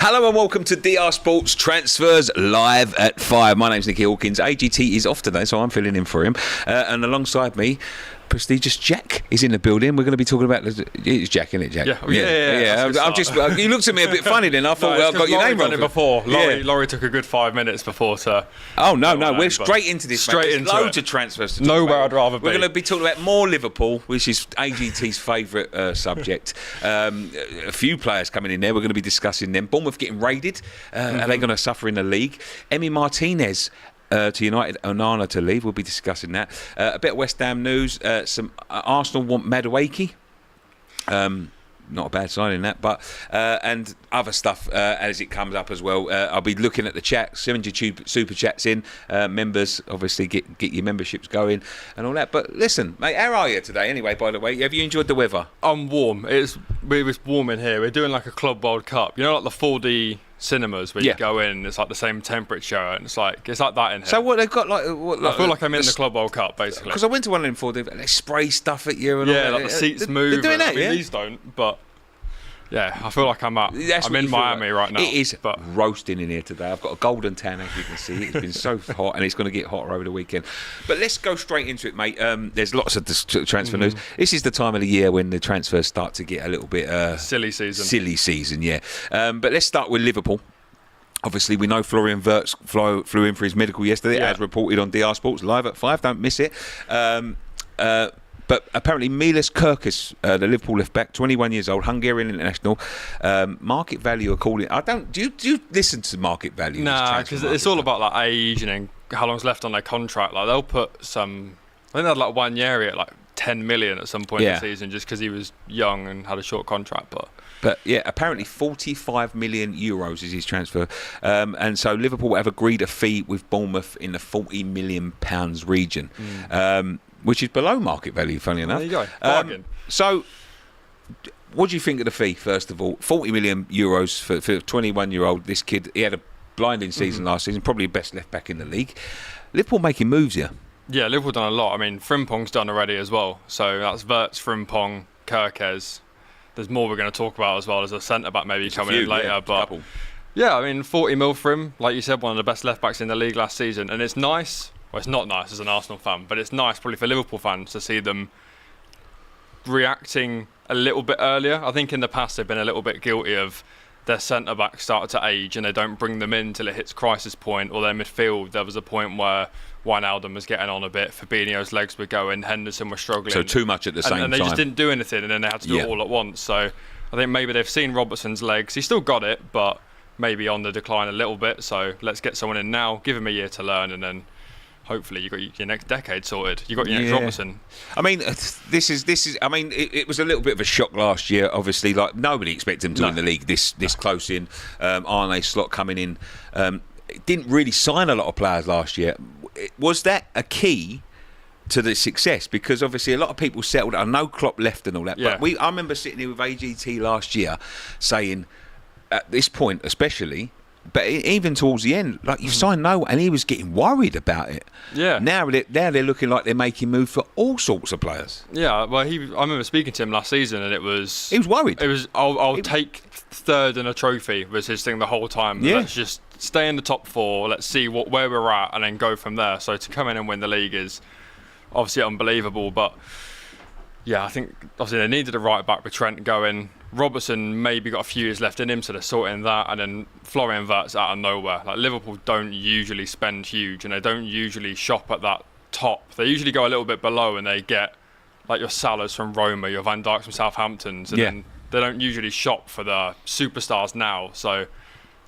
Hello and welcome to DR Sports Transfers live at 5. My name's Nicky Hawkins. AGT is off today, so I'm filling in for him. And alongside me, prestigious Jack is in the building. We're going to be talking about it's Jack, isn't it, Jack? Yeah. I'm just. You looked at me a bit funny then. I thought I got your name wrong. Before Laurie took a good 5 minutes before to. Oh no, we're straight into this. Straight into loads of transfers. Nowhere I'd rather be. We're going to be talking about more Liverpool, which is AGT's favourite subject. A few players coming in there. We're going to be discussing them. Bournemouth getting raided. Are they going to suffer in the league? Emi Martinez. To United, Onana to leave. We'll be discussing that. A bit of West Ham news. Some Arsenal want Madueke. Not a bad sign in that, but and other stuff as it comes up as well. I'll be looking at the chat. Send your super chats in. Members, obviously, get your memberships going and all that. But listen, mate, how are you today? Anyway, by the way, have you enjoyed the weather? I'm warm. It was warm in here. We're doing like a Club World Cup. You know, like the 4D cinemas where you go in, it's like the same temperature, and it's like that in here. So what they've got like I feel like I'm in the Club World Cup basically. Because I went to one of them 4D, they spray stuff at you and all that. Like the seats move. They're doing that, These don't, but. Yeah, I feel like I'm in Miami right now. It is roasting in here today. I've got a golden tan, as you can see. It's been so hot, and it's going to get hotter over the weekend. But let's go straight into it, mate. There's lots of transfer news. This is the time of the year when the transfers start to get a little bit... silly season. Silly season, yeah. But let's start with Liverpool. Obviously, we know Florian Wirtz flew in for his medical yesterday, as reported on DR Sports, live at 5. Don't miss it. But apparently Milos Kerkez, the Liverpool left back, 21 years old, Hungarian international, market value according. Do you listen to market value? Nah, because it's all about like age and then how long's left on their contract. Like they'll put some. I think they had like one year at like 10 million at some point in the season just because he was young and had a short contract. But yeah, apparently 45 million euros is his transfer, and so Liverpool have agreed a fee with Bournemouth in the 40 million pounds region. Which is below market value, funny enough. There you go. Bargain. So, what do you think of the fee, first of all? 40 million euros for a 21-year-old. This kid, he had a blinding season last season, probably the best left-back in the league. Liverpool making moves here. Yeah, Liverpool done a lot. I mean, Frimpong's done already as well. So that's Wirtz, Frimpong, Kerkez. There's more we're going to talk about as well as a centre-back maybe coming in later. Yeah, I mean, 40 mil for him. Like you said, one of the best left-backs in the league last season. And it's nice. Well, it's not nice as an Arsenal fan, but it's nice probably for Liverpool fans to see them reacting a little bit earlier. I think in the past they've been a little bit guilty of their centre-backs started to age and they don't bring them in till it hits crisis point, or their midfield. There was a point where Wijnaldum was getting on a bit, Fabinho's legs were going, Henderson was struggling. So too much at the same time. And they just didn't do anything, and then they had to do it all at once. So I think maybe they've seen Robertson's legs. He's still got it, but maybe on the decline a little bit. So let's get someone in now, give him a year to learn, and then hopefully you got your next decade sorted. You got your next Robertson. I mean, this is. I mean, it was a little bit of a shock last year. Obviously, like nobody expected him to win the league this close in. Arne Slot coming in, didn't really sign a lot of players last year. Was that a key to the success? Because obviously a lot of people settled. I know Klopp left and all that, but I remember sitting here with AGT last year saying, at this point especially. But even towards the end, like you signed no, and he was getting worried about it. Yeah. Now they're looking like they're making moves for all sorts of players. Yeah. Well, I remember speaking to him last season, and he was worried. It was I'll take third in a trophy was his thing the whole time. Yeah. Let's just stay in the top 4. Let's see where we're at, and then go from there. So to come in and win the league is obviously unbelievable. But yeah, I think obviously they needed a right back with Trent going. Robertson maybe got a few years left in him, so they're sorting that, and then Florian Wirtz out of nowhere. Like Liverpool don't usually spend huge, and they don't usually shop at that top. They usually go a little bit below, and they get like your Salahs from Roma, your Van Dijks from Southamptons, and then they don't usually shop for the superstars now. So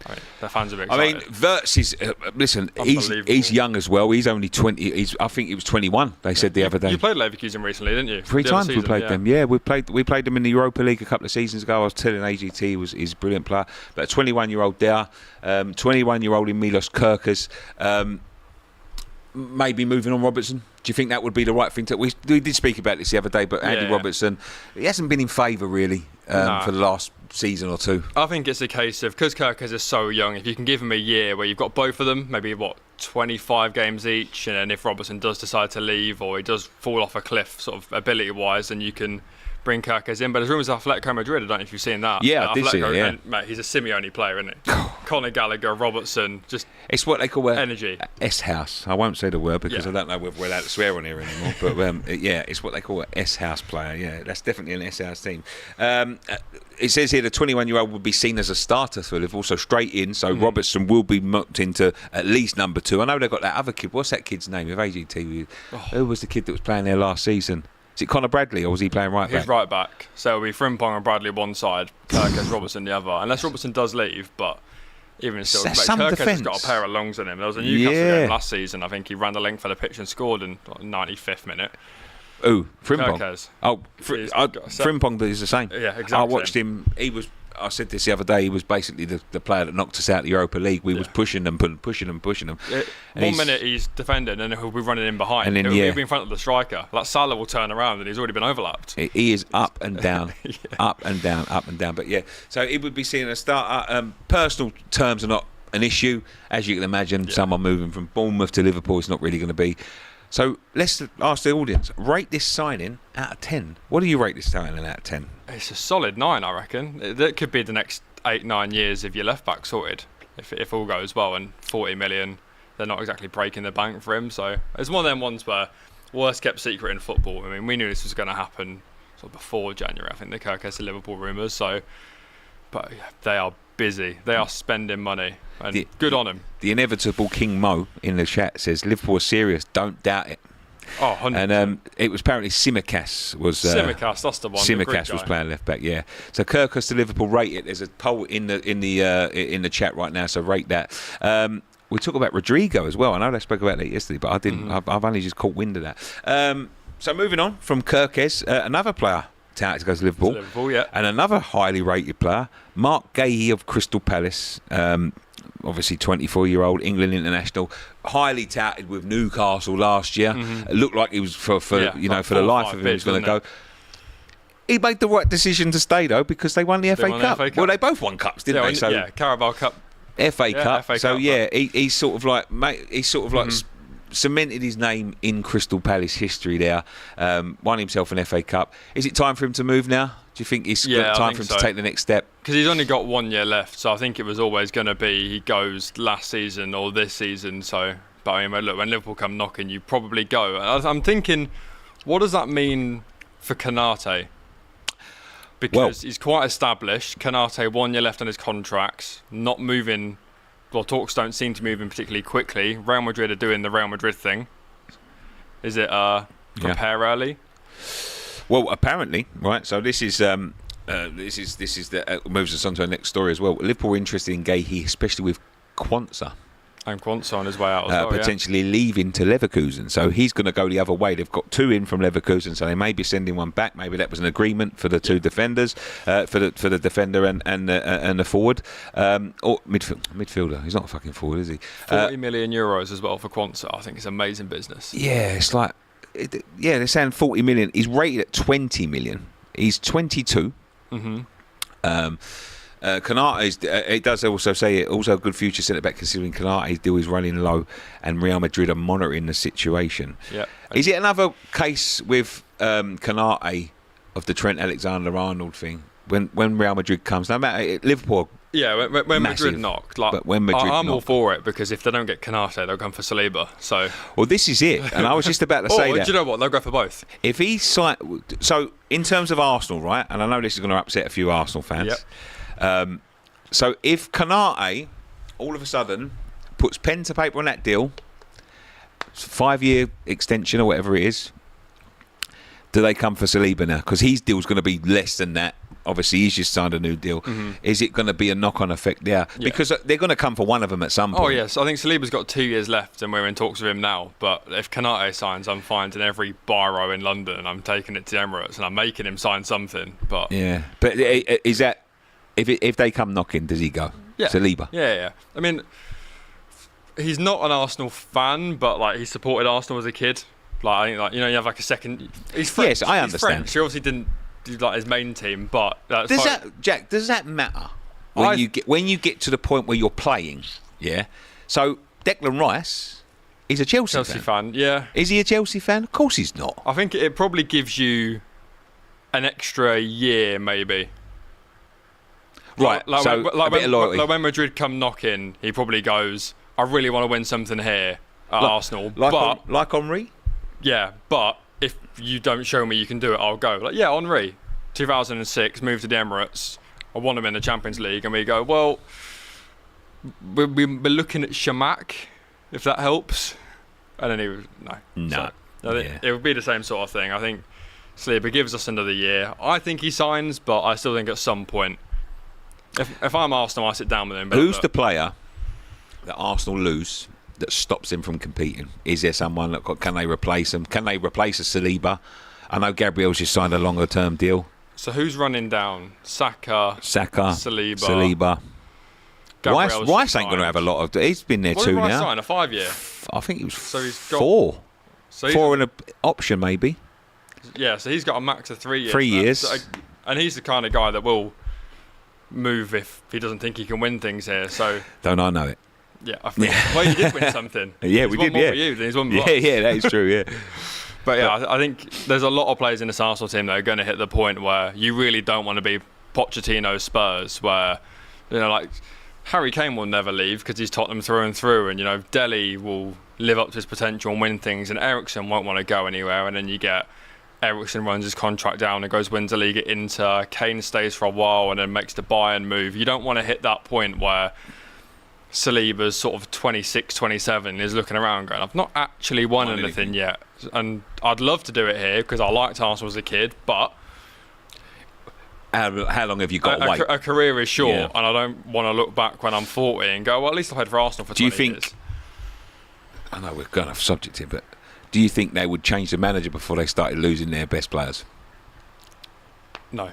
I mean, their fans are a bit excited. I mean, Wirtz is listen. He's young as well. He's only 20. I think he was 21. They said the other day. You played Leverkusen recently, didn't you? 3 times we played them. Yeah, we played them in the Europa League a couple of seasons ago. I was telling AGT he's a brilliant player. But a 21-year-old there, 21-year-old in Milos Kerkez. Maybe moving on Robertson. Do you think that would be the right thing to? We did speak about this the other day, but Andy Robertson, he hasn't been in favour really for the last season or two. I think it's a case of because Kerkez is so young. If you can give him a year where you've got both of them, maybe 25 games each, and then if Robertson does decide to leave or he does fall off a cliff, sort of ability-wise, then you can bring Kirkes in, but there's rumours of Atletico Madrid. I don't know if you've seen that. Yeah, I did see it, yeah. And, mate, he's a Simeone player, isn't he? Conor Gallagher, Robertson, just it's what they call energy. S-house. I won't say the word because I don't know whether we're allowed to swear on here anymore. But it's what they call an S-house player. Yeah, that's definitely an S-house team. It says here the 21-year-old will be seen as a starter for Liverpool, so straight in. So Robertson will be mucked into at least number 2. I know they've got that other kid. What's that kid's name with AGT? Who was the kid that was playing there last season? Is it Conor Bradley or was he playing right back? He's right back. So it'll be Frimpong and Bradley one side, Kirkes, Robertson the other. Unless Robertson does leave, but even still, Kirkes has got a pair of lungs in him. There was a Newcastle game last season. I think he ran the length of the pitch and scored in the 95th minute. Oh, Frimpong. Kirkes. Frimpong is the same. Yeah, exactly. I watched him. I said this the other day. He was basically the player that knocked us out of the Europa League. We was pushing them. 1 minute he's defending, and he'll be running in behind. And then, he'll be in front of the striker. Like Salah will turn around, and he's already been overlapped. He is up and down, up and down, up and down. But yeah, so it would be seen as a starter. Personal terms are not an issue, as you can imagine. Someone moving from Bournemouth to Liverpool is not really going to be. So let's ask the audience, rate this signing out of 10. What do you rate this signing out of 10? It's a solid 9, I reckon. That could be the next 8-9 years if your left back sorted, if all goes well. And 40 million, they're not exactly breaking the bank for him. So it's one of them ones where worst kept secret in football. I mean, we knew this was going to happen sort of before January. I think the Kirkes to Liverpool rumours. So, but they are busy. They are spending money. And good on him. The inevitable King Mo in the chat says Liverpool are serious, don't doubt it. Oh, 100%. And it was apparently Simicast was Simicast, that's the one. Simicast was playing left back, yeah. So Kirkes to Liverpool, rate it. There's a poll in the chat right now, so rate that. We talk about Rodrigo as well. I know they spoke about that yesterday, but I didn't. I've only just caught wind of that. So moving on from Kirkes, another player touted to go to Liverpool. And another highly rated player, Mark Gahey of Crystal Palace. Obviously 24-year-old England international, highly touted with Newcastle last year. It looked like he was for the life of him he was going to go. He made the right decision to stay though because they won the FA Cup. Well, they both won cups, didn't they? So Carabao Cup, FA Cup. So he's sort of like cemented his name in Crystal Palace history there. Won himself an FA Cup. Is it time for him to move now? Do you think it's time for him to take the next step? Because he's only got 1 year left, so I think it was always going to be he goes last season or this season. So, but I mean, look, when Liverpool come knocking, you probably go. I'm thinking, what does that mean for Konate? Because he's quite established. Konate, 1 year left on his contract, not moving. Well, talks don't seem to be moving particularly quickly. Real Madrid are doing the Real Madrid thing. Is it prepare early? Well, apparently, right. So this is that moves us on to our next story as well. Liverpool are interested in Gahey, especially with Quansah. And Quansah on his way out as well, potentially leaving to Leverkusen. So he's going to go the other way. They've got 2 in from Leverkusen, so they may be sending one back. Maybe that was an agreement for the 2 defenders, for the defender and the forward or midfielder. He's not a fucking forward, is he? 40 million euros as well for Quansah. I think it's amazing business. Yeah, it's like they're saying 40 million. He's rated at 20 million. He's 22. Konate it does also say it also a good future centre back considering Konate's deal is running low and Real Madrid are monitoring the situation. Is it another case with Konate of the Trent Alexander-Arnold thing when Real Madrid comes? No matter Liverpool. Yeah, when Madrid knock, but when Madrid I'm all for it because if they don't get Konate, they'll come for Saliba. So this is it, and I was just about to say that. Do you know what? They'll go for both. If he so in terms of Arsenal, right? And I know this is going to upset a few Arsenal fans. So if Konate all of a sudden puts pen to paper on that deal, 5-year extension or whatever it is, do they come for Saliba now? Because his deal's going to be less than that. Obviously, he's just signed a new deal. Is it going to be a knock-on effect there? Because they're going to come for one of them at some point. Oh, yes. I think Saliba's got 2 years left and we're in talks with him now. But if Konate signs, I'm finding every biro in London and I'm taking it to Emirates and I'm making him sign something. But is that... If they come knocking, does he go? Yeah. Saliba? Yeah. I mean, he's not an Arsenal fan, but like he supported Arsenal as a kid. Like I think, you have like a second. He's French. Yes, I understand. He's French. He obviously didn't do like his main team, but does that matter when you get to the point where you're playing? Yeah. So Declan Rice, he's a Chelsea fan. Yeah. Is he a Chelsea fan? Of course he's not. I think it probably gives you an extra year, maybe. Right, so a bit of loyalty. Like when Madrid come knocking, he probably goes, I really want to win something here at Arsenal. Like Henry? Yeah, but if you don't show me you can do it, I'll go. Like, yeah, Henry, 2006, moved to the Emirates. I won him in the Champions League. And we go, well, we're looking at Shamak, if that helps. And then he was, no. So, it would be the same sort of thing. I think Saliba gives us another year. I think he signs, but I still think at some point, if I'm Arsenal, I sit down with him. Who's the player that Arsenal lose that stops him from competing? Is there someone that can they replace him? Can they replace a Saliba? I know Gabriel's just signed a longer term deal. So who's running down? Saka, Saliba. Rice ain't going to have a lot of. He's been there what 2 did Rice now. Sign a 5-year. I think he was so he's got, 4. So 4 and an option maybe. Yeah, so he's got a max of 3 years. 3 years. So, and he's the kind of guy that will move if he doesn't think he can win things here. So don't I know it? Yeah, I think. Well, you did win something. Yeah, we did. Yeah, for you, then he's won yeah, that is true. Yeah, but yeah, I think there's a lot of players in this Arsenal team that are going to hit the point where you really don't want to be Pochettino's Spurs, where like Harry Kane will never leave because he's Tottenham through and through, and Dele will live up to his potential and win things, and Eriksen won't want to go anywhere, and then you get. Eriksen runs his contract down and goes wins the league at Inter. Kane stays for a while and then makes the Bayern move. You don't want to hit that point where Saliba's sort of 26, 27 is looking around going, I've not actually won anything yet. And I'd love to do it here because I liked Arsenal as a kid, but how long have you got to wait? A career is short, and I don't want to look back when I'm 40 and go, well, at least I played for Arsenal for 20 years. I know we're going off subject here, but do you think they would change the manager before they started losing their best players? No.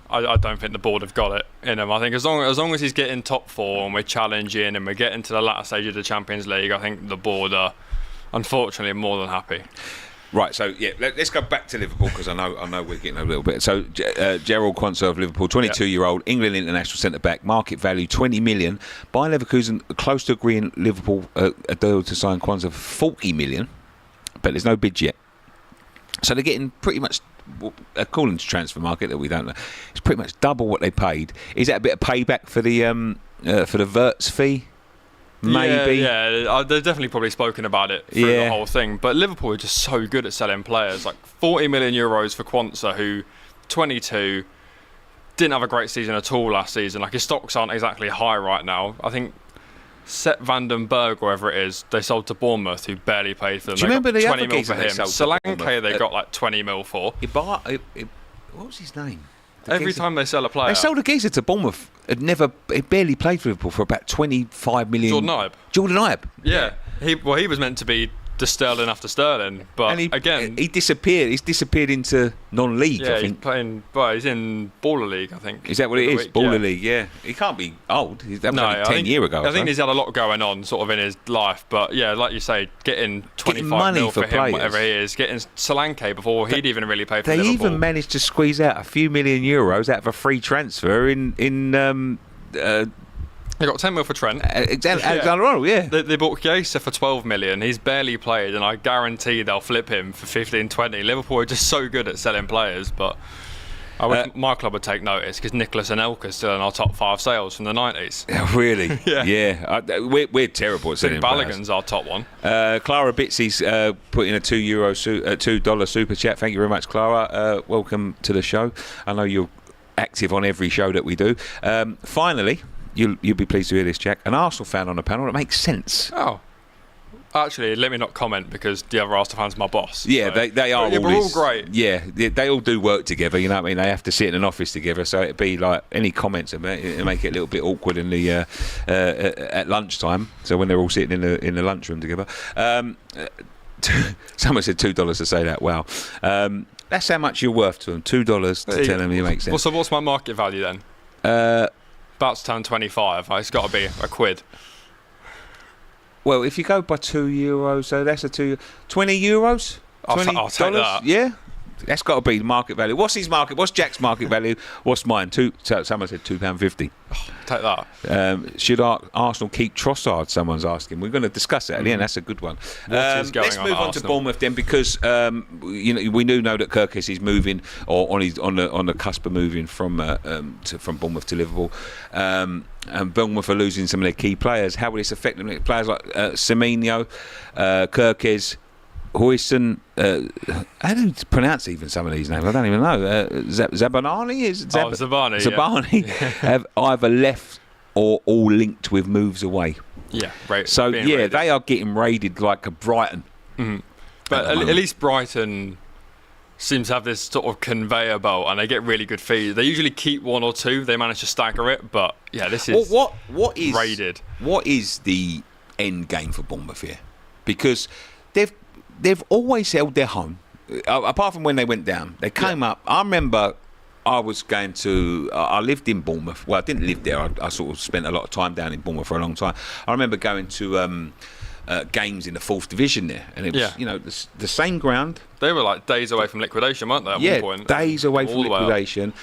I don't think the board have got it in him. I think as long as he's getting top 4 and we're challenging and we're getting to the latter stage of the Champions League, I think the board are unfortunately more than happy. Right, so let's go back to Liverpool because I know we're getting a little bit. So Gerald Quansah of Liverpool, 22-year-old England international centre back, market value 20 million. Bayer Leverkusen close to agreeing Liverpool a deal to sign Quansah for 40 million. But there's no bid yet. So they're getting pretty much, according to transfer market that we don't know, it's pretty much double what they paid. Is that a bit of payback for the Wirtz fee? Maybe. Yeah, they've definitely probably spoken about it through the whole thing. But Liverpool are just so good at selling players. Like 40 million euros for Quansah, who 22, didn't have a great season at all last season. Like his stocks aren't exactly high right now. I think Sepp Vandenberg, whatever it is, they sold to Bournemouth, who barely paid for them. Do you remember the 20 mil for him? Solanke they got like 20 mil for. What was his name? Every time they sell a player. They sold a geezer to Bournemouth. He barely played for Liverpool for about 25 million. Jordan Ibe. Yeah. He was meant to be the Sterling after Sterling, but he disappeared. He's disappeared into non-league. Yeah, I think. He's in Baller League, I think. Is that what it is? Baller League, yeah. He can't be old. That was only 10 years ago. I think he's had a lot going on, sort of in his life. But yeah, like you say, getting 25 mil for him, players. Whatever he is, getting Solanke before he'd even really played for Liverpool. They even managed to squeeze out a few million euros out of a free transfer in. They got 10 mil for Trent. Alexander-Arnold, yeah. They bought Chiesa for 12 million. He's barely played, and I guarantee they'll flip him for 15, 20. Liverpool are just so good at selling players, but I wish my club would take notice because Nicholas Anelka is still in our top 5 sales from the 90s. Really? Yeah. We're terrible at selling players. Balogun's our top one. Clara Bitsy's put in a $2 super chat. Thank you very much, Clara. Welcome to the show. I know you're active on every show that we do. Finally, you'll be pleased to hear this, Jack. An Arsenal fan on the panel. It makes sense. Oh. Actually, let me not comment because the other Arsenal fan's my boss. Yeah, so. they are. Yeah, we're all great. Yeah, they all do work together. You know what I mean? They have to sit in an office together. So it'd be like any comments about it make it a little bit awkward in the at lunchtime. So when they're all sitting in the lunchroom together. Someone said $2 to say that. Wow. That's how much you're worth to them. $2 to tell them you make sense. So what's my market value then? About to turn 25. It's got to be a quid. Well, if you go by €2, so that's 20 euros. I'll take that. Yeah. That's got to be the market value. What's his market? What's Jack's market value? What's mine? Someone said £2.50. Take that. Should Arsenal keep Trossard? Someone's asking. We're going to discuss that at the end. That's a good one. Let's move on to Bournemouth then, because we do know that Kirkes is moving, or on the cusp of moving from Bournemouth to Liverpool. And Bournemouth are losing some of their key players. How will this affect them? Players like Semenyo, Kirkes, Huijsen, how do you pronounce even some of these names? I don't even know. Zabanani? Zabani. Zabani have either left or all linked with moves away. Yeah, right. So, raided. They are getting raided like a Brighton. Mm-hmm. But at least Brighton seems to have this sort of conveyor belt, and they get really good fees. They usually keep one or two. They manage to stagger it, but this is what is raided. What is the end game for Bournemouth here? Because they've always held their home, apart from when they went down. They came up. I remember I lived in Bournemouth. Well, I didn't live there. I sort of spent a lot of time down in Bournemouth for a long time. I remember going to games in the 4th division there, and it was the same ground. They were like days away from liquidation, weren't they, at one point? Days away from liquidation.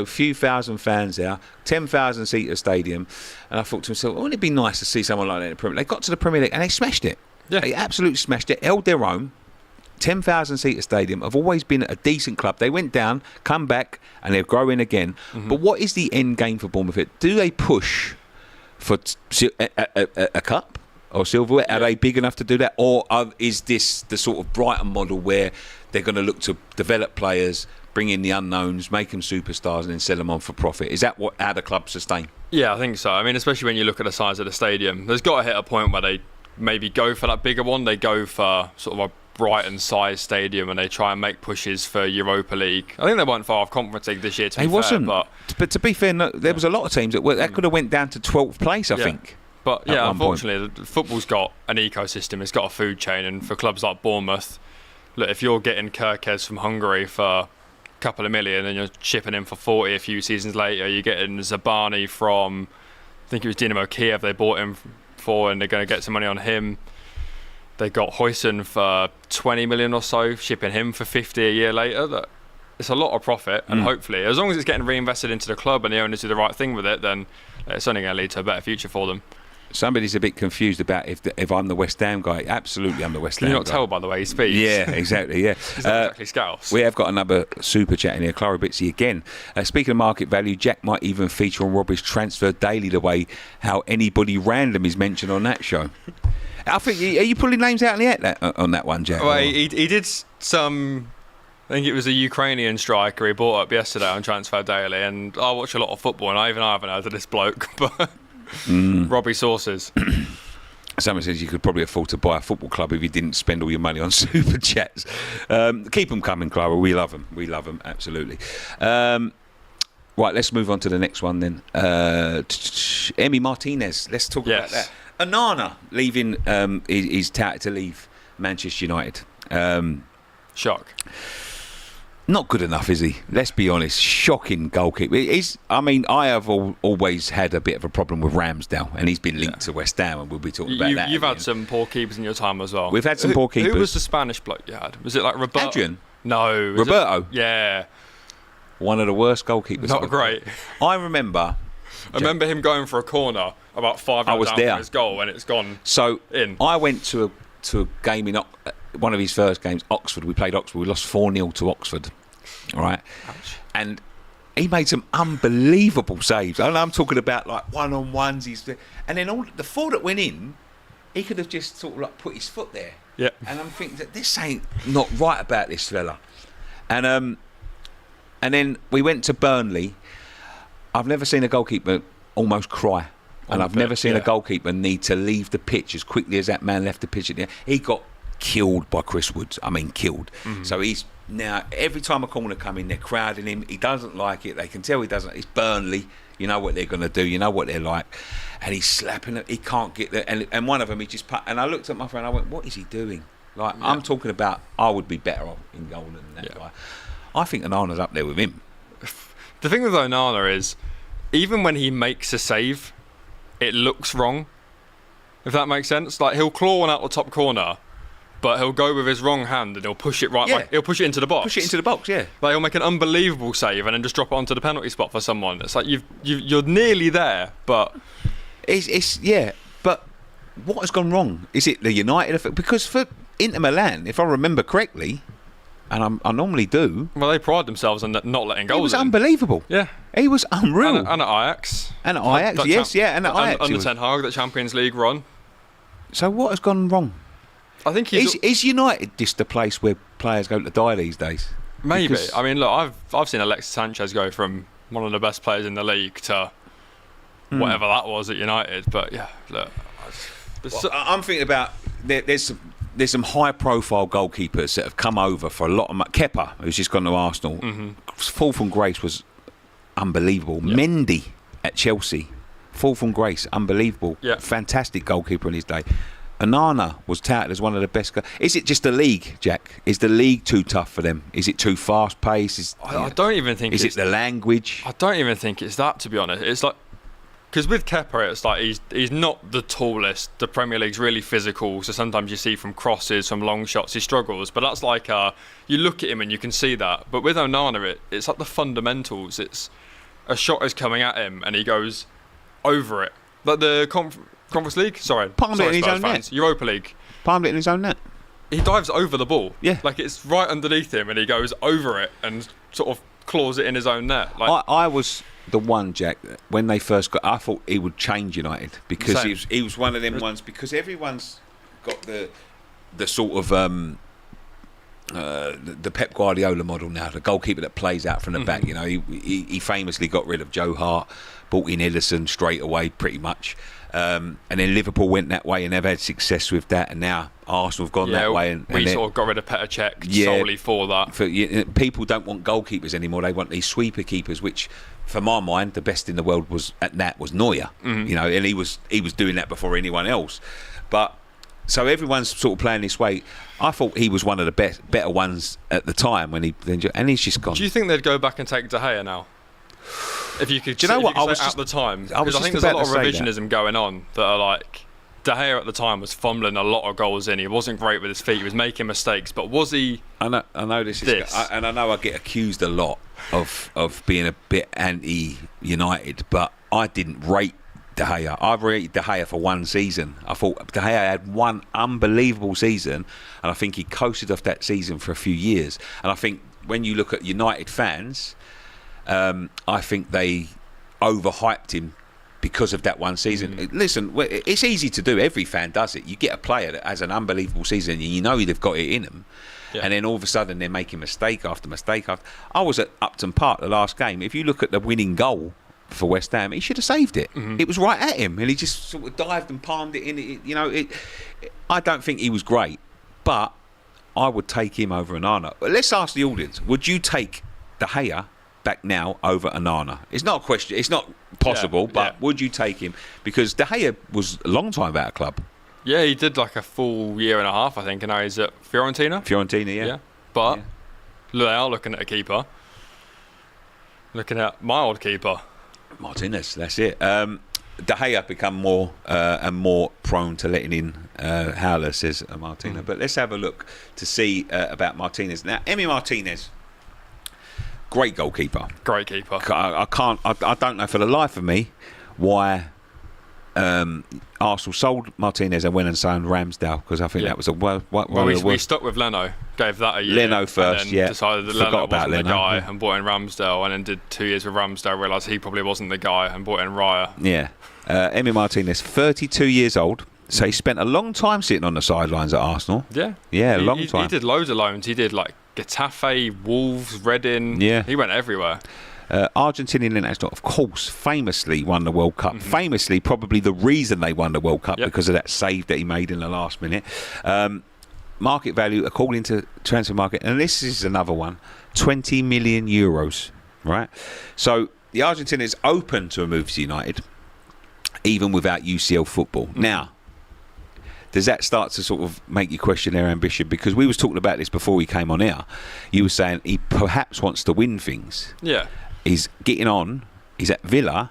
Few thousand fans there, 10,000 seater stadium, and I thought to myself, wouldn't it be nice to see someone like that in the Premier League? They got to the Premier League and they smashed it. Yeah. They absolutely smashed it, held their own. 10,000 seater stadium, have always been a decent club. They went down, come back, and they're growing again. Mm-hmm. But what is the end game for Bournemouth? Do they push for a cup or silverware? Are they big enough to do that? Or is this the sort of Brighton model where they're going to look to develop players, bring in the unknowns, make them superstars, and then sell them on for profit? Is that how the club sustain? Yeah, I think so. I mean, especially when you look at the size of the stadium, there's got to hit a point where they maybe go for that bigger one. They go for sort of a Brighton-sized stadium, and they try and make pushes for Europa League. I think they weren't far off Conference League this year. But to be fair, there was a lot of teams that could have went down to 12th place. I think. But unfortunately, football's got an ecosystem. It's got a food chain, and for clubs like Bournemouth, look, if you're getting Kirkes from Hungary for a couple of million, and you're shipping him for 40 a few seasons later, you're getting Zabani from, I think it was Dynamo Kiev. They bought him for, and they're going to get some money on him. They got Huijsen for 20 million or so, shipping him for 50 a year later. It's a lot of profit, and hopefully, as long as it's getting reinvested into the club and the owners do the right thing with it, then it's only going to lead to a better future for them. Somebody's a bit confused about if I'm the West Ham guy. Absolutely, I'm the West Ham guy. Can you not tell by the way he speaks? Yeah, exactly, yeah. He's not exactly Scouse. We have got another super chat in here. Clara Bitsy again. Speaking of market value, Jack might even feature on Robbie's Transfer Daily the way how anybody random is mentioned on that show. I think, are you pulling names out in the air on that one, Jack? Well, he did some, I think it was a Ukrainian striker he brought up yesterday on Transfer Daily, and I watch a lot of football, and I haven't heard of this bloke, but Robbie sources. Someone says you could probably afford to buy a football club if you didn't spend all your money on super chats. Keep them coming, Clara. We love them. We love them, absolutely. Right, let's move on to the next one then. Emi Martinez. Let's talk about that. Onana leaving, is touted to leave Manchester United. Shock. Not good enough, is he? Let's be honest. Shocking goalkeeper. I have always had a bit of a problem with Ramsdale, and he's been linked to West Ham, and we'll be talking about that. You've had some poor keepers in your time as well. We've had some poor keepers. Who was the Spanish bloke you had? Was it like Roberto? Adrian? No. Roberto? Yeah. One of the worst goalkeepers. Not great. I remember him going for a corner about 5 yards down from his goal, and it's gone in. I went to a game in one of his first games, Oxford. We played Oxford. We lost 4-0 to Oxford. All right. Ouch. And he made some unbelievable saves. And I'm talking about like one-on-ones. And then the 4 that went in, he could have just sort of like put his foot there. Yeah. And I'm thinking that this ain't not right about this fella. And then we went to Burnley. I've never seen a goalkeeper almost cry. And I've never seen a goalkeeper need to leave the pitch as quickly as that man left the pitch. He got killed by Chris Woods. I mean, killed. Mm-hmm. So he's now, every time a corner come in, they're crowding him. He doesn't like it. They can tell he doesn't. It's Burnley. You know what they're going to do. You know what they're like. And he's slapping it. He can't get there. And one of them, he just put. And I looked at my friend. I went, what is he doing? Like, I'm talking about, I would be better off in goal than that guy. I think Onana's up there with him. The thing with Onana is, even when he makes a save, it looks wrong. If that makes sense. Like, he'll claw one out the top corner, but he'll go with his wrong hand and he'll push it right. Yeah. Like, he'll push it into the box. Push it into the box, yeah. Like he'll make an unbelievable save and then just drop it onto the penalty spot for someone. It's like you're nearly there, but But what has gone wrong? Is it the United effect? Because for Inter Milan, if I remember correctly, and I normally do. Well, they pride themselves on not letting goals. He was in. unbelievable. Yeah, he was unreal. And at Ajax. And at Ajax, yes, and at Ajax. Under Ten Hag, the Champions League run. So what has gone wrong? I think is United just the place where players go to die these days? Maybe. Because I mean, look, I've seen Alexis Sanchez go from one of the best players in the league to whatever that was at United. But yeah, look, I'm thinking about there's some high-profile goalkeepers that have come over for a lot of money. Kepa, who's just gone to Arsenal, fall from grace was unbelievable. Yep. Mendy at Chelsea, fall from grace, unbelievable. Yep. Fantastic goalkeeper in his day. Onana was touted as one of the best. Is it just the league, Jack? Is the league too tough for them? Is it too fast-paced? I don't even think. Is it the language? I don't even think it's that, to be honest. It's like, because with Kepa, it's like he's not the tallest. The Premier League's really physical, so sometimes you see from crosses, from long shots, he struggles. But that's like you look at him and you can see that. But with Onana, it's like the fundamentals. It's a shot is coming at him and he goes over it. Like the Conference League? Palmed it in his own net. Europa League. Palmed it in his own net. He dives over the ball. Yeah. Like it's right underneath him and he goes over it and sort of claws it in his own net. Like I was the one, Jack, when they first got, I thought he would change United because he was one of them ones, because everyone's got the sort of the Pep Guardiola model now, the goalkeeper that plays out from the back. You know, he famously got rid of Joe Hart, brought in Ederson straight away, pretty much. And then Liverpool went that way and they've had success with that, and now Arsenal have gone that way. And we sort of got rid of Petr Cech solely for that. People don't want goalkeepers anymore; they want these sweeper keepers, which, for my mind, the best in the world was Neuer. You know, and he was doing that before anyone else. But so everyone's sort of playing this way. I thought he was one of the better ones at the time and he's just gone. Do you think they'd go back and take De Gea now? If you could, do you know what? I was at the time, because I think there's a lot of revisionism going on that are like, De Gea at the time was fumbling a lot of goals in. He wasn't great with his feet. He was making mistakes, but was he? I know this is, and I know I get accused a lot of being a bit anti-United, but I didn't rate De Gea. I've rated De Gea for one season. I thought De Gea had one unbelievable season, and I think he coasted off that season for a few years. And I think when you look at United fans, I think they overhyped him because of that one season. Listen, it's easy to do. Every fan does it. You get a player that has an unbelievable season and you know they've got it in them, and then all of a sudden they're making mistake after mistake after. I was at Upton Park the last game. If you look at the winning goal for West Ham, he should have saved it. It was right at him and he just sort of dived and palmed it in. I don't think he was great, but I would take him over Onana. But let's ask the audience, would you take De Gea back now over Onana? It's not a question, it's not possible, but would you take him? Because De Gea was a long time out of club. Yeah, he did like a full year and a half, I think, and now he's at Fiorentina, yeah. But they are looking at a keeper. Looking at my old keeper, Martinez, that's it. De Gea become more and more prone to letting in howler, says Martina. But let's have a look to see about Martinez. Now, Emi Martinez, great goalkeeper. Great keeper. I don't know for the life of me why Arsenal sold Martinez and went and signed Ramsdale, because I think that was a we stuck with Leno. Gave that a year. Leno first, and then decided that Leno wasn't the guy and brought in Ramsdale, and then did 2 years with Ramsdale, realised he probably wasn't the guy and brought in Raya. Yeah. Emi Martinez, 32 years old. So he spent a long time sitting on the sidelines at Arsenal. Yeah. Yeah, a long time. He did loads of loans. He did like Getafe, Wolves, Reading. Yeah. He went everywhere. Argentinian international, of course, famously won the World Cup. Famously, probably the reason they won the World Cup, because of that save that he made in the last minute. Market value, according to Transfer Market, and this is another one, 20 million euros, right? So the Argentina is open to a move to United, even without UCL football. Now, does that start to sort of make you question their ambition? Because we was talking about this before we came on air. You were saying he perhaps wants to win things. Yeah. He's getting on. He's at Villa.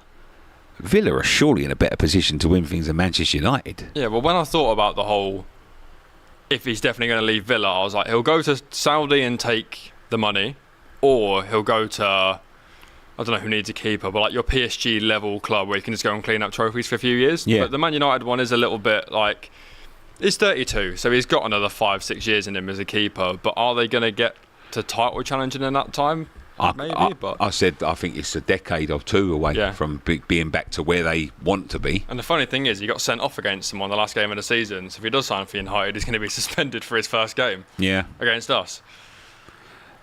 Villa are surely in a better position to win things than Manchester United. Yeah, well, when I thought about the whole if he's definitely going to leave Villa, I was like, he'll go to Saudi and take the money, or he'll go to, I don't know who needs a keeper, but like your PSG level club where you can just go and clean up trophies for a few years. Yeah. But the Man United one is a little bit like, he's 32, so he's got another 5-6 years in him as a keeper. But are they going to get to title challenging in that time? Maybe, but I said I think it's a decade or two away from being back to where they want to be. And the funny thing is, he got sent off against them on the last game of the season. So if he does sign for United, he's going to be suspended for his first game. Yeah, against us.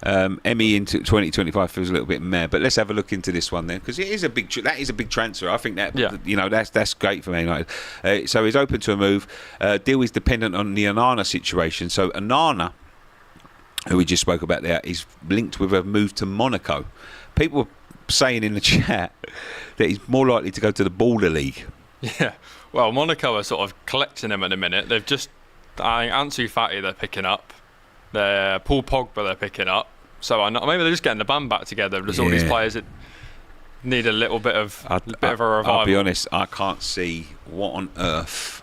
Emmy into 2025 feels a little bit meh, but let's have a look into this one then, because it is a big. That is a big transfer. I think that that's great for Man United. So he's open to a move. Deal is dependent on the Onana situation. So Onana, who we just spoke about there, is linked with a move to Monaco. People were saying in the chat that he's more likely to go to the Border League. Yeah, well, Monaco are sort of collecting him at the minute. They've just, Ansu Fati they're picking up. They're Paul Pogba they're picking up. So maybe they're just getting the band back together. There's all these players that need a little bit of a revival. I'll be honest, I can't see what on earth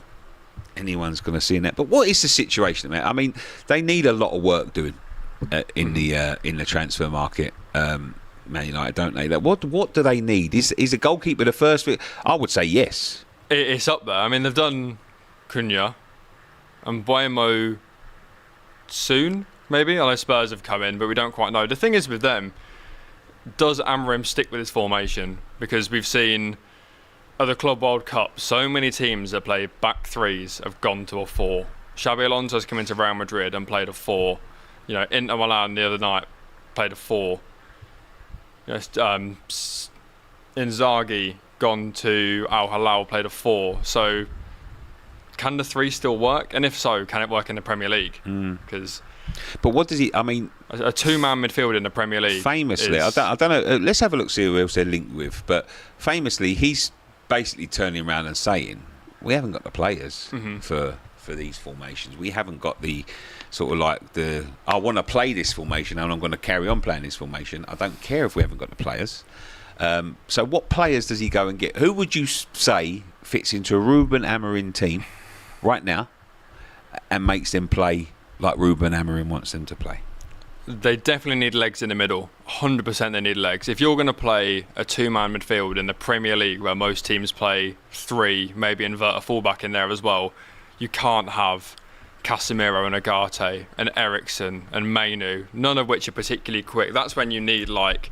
anyone's going to see in that. But what is the situation, man? I mean, they need a lot of work doing in the transfer market, Man United, don't they? What do they need? Is a goalkeeper the first? I would say yes. It's up there. I mean, they've done Cunha and Buemo soon, maybe. I know Spurs have come in, but we don't quite know. The thing is with them, does Amorim stick with his formation? Because we've seen at the Club World Cup, so many teams that play back threes have gone to a 4. Xabi Alonso's come into Real Madrid and played a 4. You know, Inter Milan the other night played a 4. You know, Inzaghi gone to Al Hilal, played a 4. So can the 3 still work? And if so, can it work in the Premier League? But what does he? I mean, a 2-man midfield in the Premier League. Famously, I don't know. Let's have a look, see who else they're linked with. But famously, he's basically turning around and saying, "We haven't got the players for these formations. We haven't got the sort of like the. I want to play this formation, and I'm going to carry on playing this formation. I don't care if we haven't got the players." So, what players does he go and get? Who would you say fits into a Ruben Amorim team right now and makes them play like Ruben Amorim wants them to play? They definitely need legs in the middle. 100% they need legs. If you're going to play a 2-man midfield in the Premier League where most teams play 3, maybe invert a fullback in there as well, you can't have Casemiro and Agate and Eriksen and Mainu, none of which are particularly quick. That's when you need like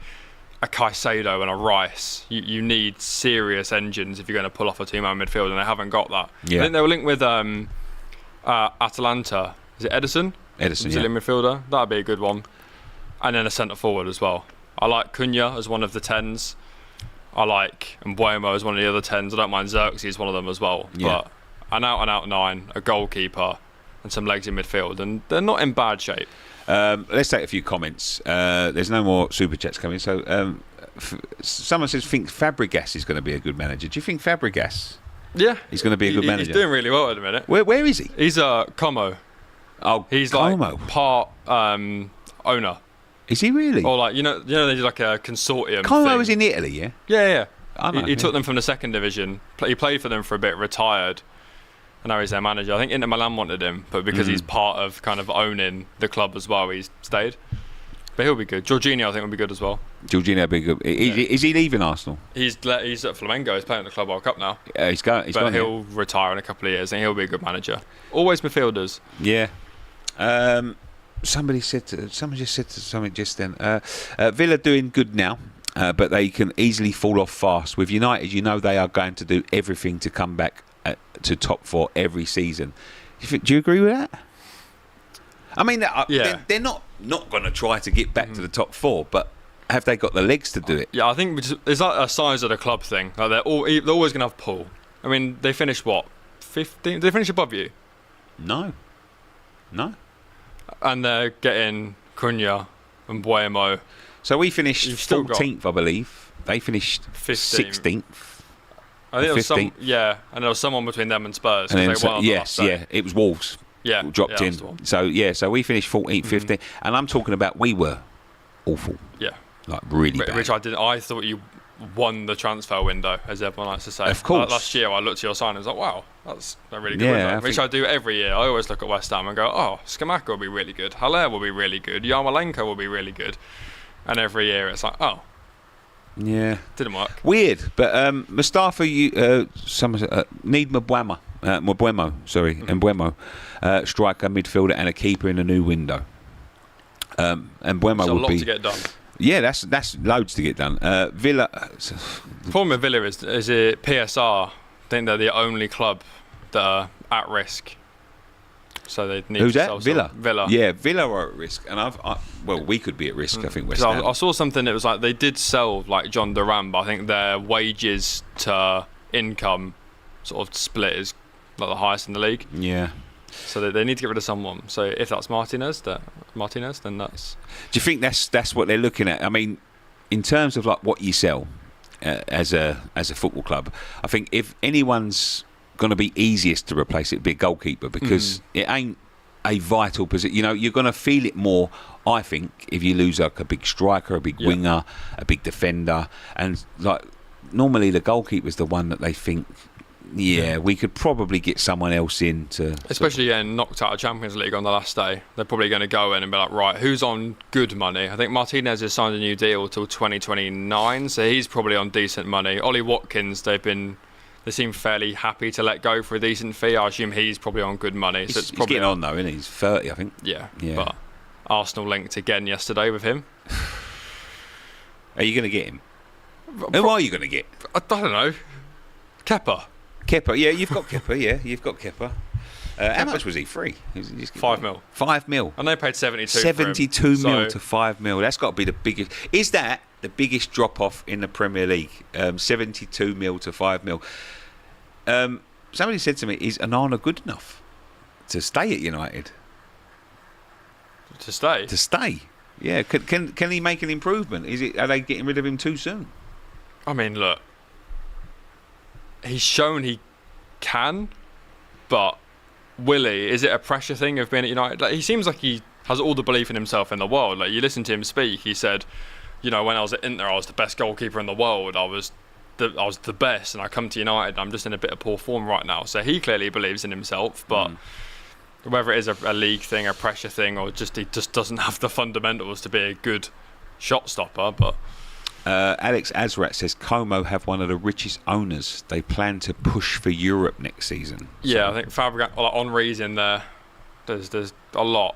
a Caicedo and a Rice. You need serious engines if you're going to pull off a 2-man midfield, and they haven't got that. Yeah. I think they were linked with Atalanta. Is it Edison? Brazilian midfielder. That'd be a good one. And then a centre forward as well. I like Cunha as one of the 10s. I like Mbuemo as one of the other 10s. I don't mind Xerxes as one of them as well. Yeah. But an out 9, a goalkeeper, and some legs in midfield, and they're not in bad shape. Let's take a few comments. There's no more super chats coming. So someone says, think Fabregas is going to be a good manager. Do you think Fabregas? Yeah. He's going to be a good manager? He's doing really well at the minute. Where is he? He's Como. Oh, he's Como. Like part owner. Is he really? Or like, you know they do like a consortium. Como was in Italy, yeah? Yeah. I know, he took them from the 2nd division. He played for them for a bit, retired. And now he's their manager. I think Inter Milan wanted him, but because he's part of kind of owning the club as well, he's stayed. But he'll be good. Jorginho, I think, will be good as well. Jorginho will be good. Is he leaving Arsenal? He's at Flamengo. He's playing at the Club World Cup now. He's gone. He'll retire in a couple of years, and he'll be a good manager. Always midfielders. Yeah. Someone just said something just then. Villa doing good now, but they can easily fall off fast. With United, you know they are going to do everything to come back to top 4 every season. Do you agree with that? I mean, they're not going to try to get back to the top 4, but have they got the legs to do it? Yeah, I think it's like a size of the club thing. Like they're always going to have pull. I mean, they finished what? 15th? Did they finish above you? No. And they're getting Cunha and Buemo. So we finished 14th, I believe. They finished 16th. I think and there was someone between them and Spurs. And it was Wolves. Yeah, dropped in. So we finished 14th, 15th, and I'm talking about we were awful. Yeah, like really bad. Which I thought you won the transfer window, as everyone likes to say. Of course. Last year, I looked at your sign and was like, wow, that's a really good window. Which I do every year. I always look at West Ham and go, oh, Skamaka will be really good. Haller will be really good. Yarmolenko will be really good. And every year it's like, oh. Yeah. Didn't work. Weird. But Mustafa, need Mbeumo, striker, midfielder, and a keeper in a new window. And Mbeumo would be... a lot to get done. Yeah, that's loads to get done. Villa... The problem with Villa is it PSR. I think they're the only club that are at risk. So they need Who's to that? sell Villa. Yeah, Villa are at risk. And we could be at risk, I think, West Ham. I saw something that was like they did sell like John Duran, but I think their wages to income sort of split is like the highest in the league. Yeah. So they need to get rid of someone. So if that's Martinez, then that's... Do you think that's what they're looking at? I mean, in terms of like what you sell as a football club, I think if anyone's going to be easiest to replace, it'd be a goalkeeper, because it ain't a vital position. You know, you're going to feel it more, I think, if you lose like a big striker, a big winger, a big defender, and like normally the goalkeeper's the one that they think, we could probably get someone else in to... Especially getting knocked out of Champions League on the last day. They're probably going to go in and be like, right, who's on good money? I think Martinez has signed a new deal till 2029, so he's probably on decent money. Ollie Watkins, they seem fairly happy to let go for a decent fee. I assume he's probably on good money. So he's getting on though, isn't he? He's 30, I think. Yeah. But Arsenal linked again yesterday with him. Are you going to get him? Who are you going to get? I don't know. Kepa, yeah, you've got Kepa, you've got Kepa. How much was he? Free? 5 mil. 5 mil. And they paid 72 72 mil to 5 mil. That's got to be the biggest. Is that the biggest drop-off in the Premier League? 72 mil to 5 mil. Somebody said to me, is Onana good enough to stay at United? To stay? To stay. Yeah. Can he make an improvement? Are they getting rid of him too soon? I mean, look. He's shown he can, but is it a pressure thing of being at United? Like, he seems like he has all the belief in himself in the world. Like, you listen to him speak, he said, when I was at Inter, I was the best goalkeeper in the world. I was the best, and I come to United, I'm just in a bit of poor form right now. So he clearly believes in himself, but whether it is a league thing, a pressure thing, or just he just doesn't have the fundamentals to be a good shot stopper, but... Alex Azrat says Como have one of the richest owners. They plan to push for Europe next season. Yeah, I think Fabregas, Henry's in there. There's a lot.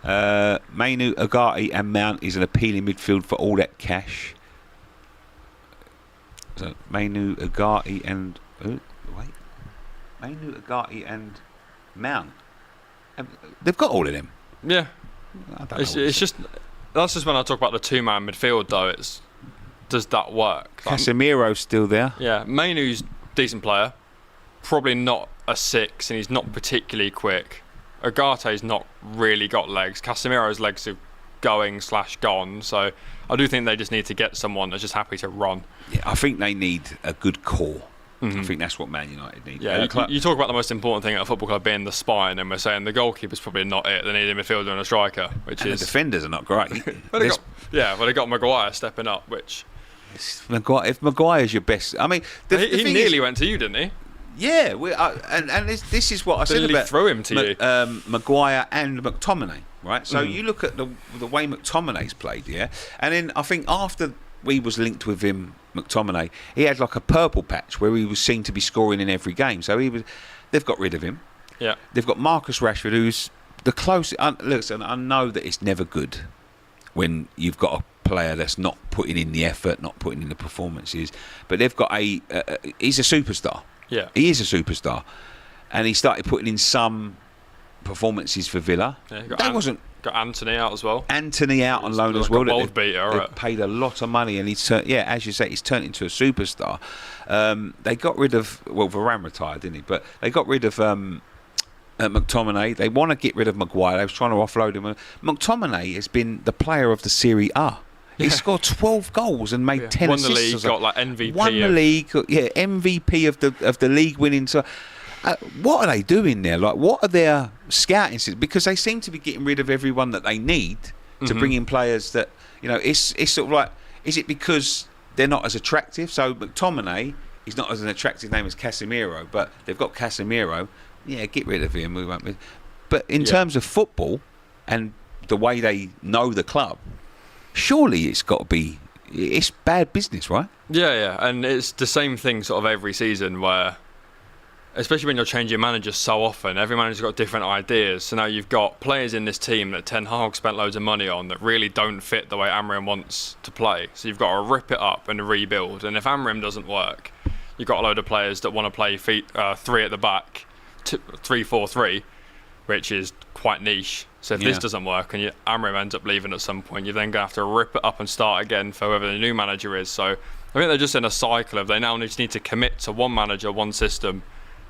Mainu, Agati and Mount is an appealing midfield for all that cash. So Mainu, Agati and Mainu, Agati and Mount. They've got all of them. Yeah, it's just. That's just when I talk about the two-man midfield, though. Does that work? Casemiro's still there. Yeah, Mainu's decent player. Probably not a 6, and he's not particularly quick. Agate's not really got legs. Casemiro's legs are going/gone. So I do think they just need to get someone that's just happy to run. Yeah, I think they need a good core. I think that's what Man United need. Yeah, you talk about the most important thing at a football club being the spine, and we're saying the goalkeeper's probably not it. They need a midfielder and a striker, which is... the defenders are not great. they got Maguire stepping up, which... If Maguire's your best... I mean... He nearly went to you, didn't he? Yeah, this is what I said about... throw him to you? Maguire and McTominay, right? So you look at the way McTominay's played, yeah? And then I think after we was linked with him... McTominay, he had like a purple patch where he was seen to be scoring in every game. So they've got rid of him. Yeah. They've got Marcus Rashford, who's the closest. Listen, I know that it's never good when you've got a player that's not putting in the effort, not putting in the performances. But they've got he's a superstar. Yeah. He is a superstar. And he started putting in some performances for Villa. Yeah, got Anthony out as well. Anthony out on loan as well. World beater, they paid a lot of money, and as you say, he's turned into a superstar. They got rid of Varane retired, didn't he? But they got rid of McTominay. They want to get rid of Maguire. They was trying to offload him. McTominay has been the player of the Serie A. He scored 12 goals and made 10 assists. Won the league, got like MVP. Won the league, MVP of the league winning. So, what are they doing there? Like, what are their scouting systems? Because they seem to be getting rid of everyone that they need to bring in players that, it's sort of like, Is it because they're not as attractive? So McTominay is not as an attractive name as Casemiro, but they've got Casemiro. Yeah, get rid of him. We won't. But in terms of football and the way they know the club, surely it's got to be. It's bad business, right? Yeah, and it's the same thing sort of every season where, especially when you're changing managers so often, every manager's got different ideas. So now you've got players in this team that Ten Hag spent loads of money on that really don't fit the way Amorim wants to play. So you've got to rip it up and rebuild. And if Amorim doesn't work, you've got a load of players that want to play three at the back, 3-4-3, which is quite niche. So if this doesn't work and Amorim ends up leaving at some point, you're then going to have to rip it up and start again for whoever the new manager is. So I think they're just in a cycle of they now just need to commit to one manager, one system,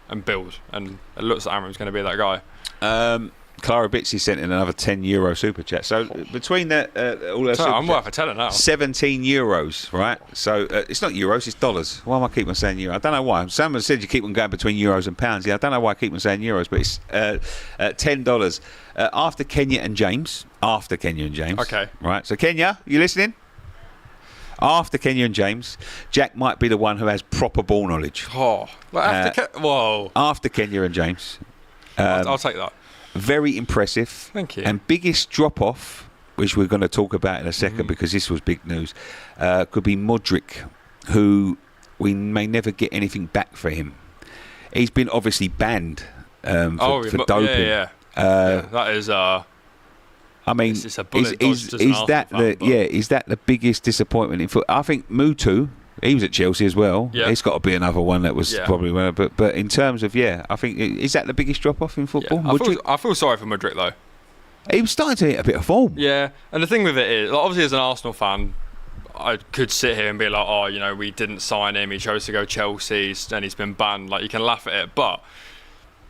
and build. And it looks like Amorim's going to be that guy. Clara Bitsy sent in another €10 super chat. So between that, all those I'm worth a tenner now. €17, right? So it's not euros, it's dollars. Why am I keep on saying euro? I don't know why. Someone said you keep on going between euros and pounds. Yeah, I don't know why I keep on saying euros, but it's $10. After Kenya and James. Okay. Right. So Kenya, you listening? After Kenya and James, Jack might be the one who has proper ball knowledge. Oh, whoa! After Kenya and James, I'll take that. Very impressive. Thank you. And biggest drop-off, which we're going to talk about in a second because this was big news, could be Madueke, who we may never get anything back for him. He's been obviously banned for doping. Yeah, that is. I mean, is that the biggest disappointment in football? I think Mutu, he was at Chelsea as well. Yeah. It's got to be another one that was probably one. But in terms of I think is that the biggest drop off in football? Yeah. I feel sorry for Madueke though. He was starting to hit a bit of form. Yeah, and the thing with it is, obviously as an Arsenal fan, I could sit here and be like, oh, we didn't sign him. He chose to go Chelsea, and he's been banned. Like, you can laugh at it, but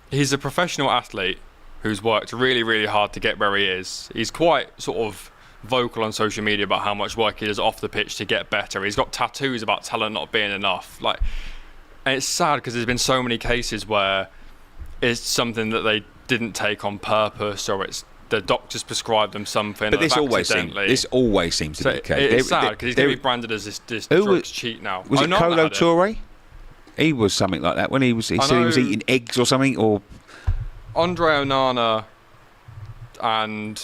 he's a professional athlete who's worked really, really hard to get where he is. He's quite sort of vocal on social media about how much work he does off the pitch to get better. He's got tattoos about talent not being enough. And it's sad because there's been so many cases where it's something that they didn't take on purpose, or it's the doctors prescribed them something. But this always seems to be the case. It's sad because he's going to be branded as this drugs cheat now. Was it Kolo Toure? He was something like that when he said he was eating eggs or something, or Andre Onana and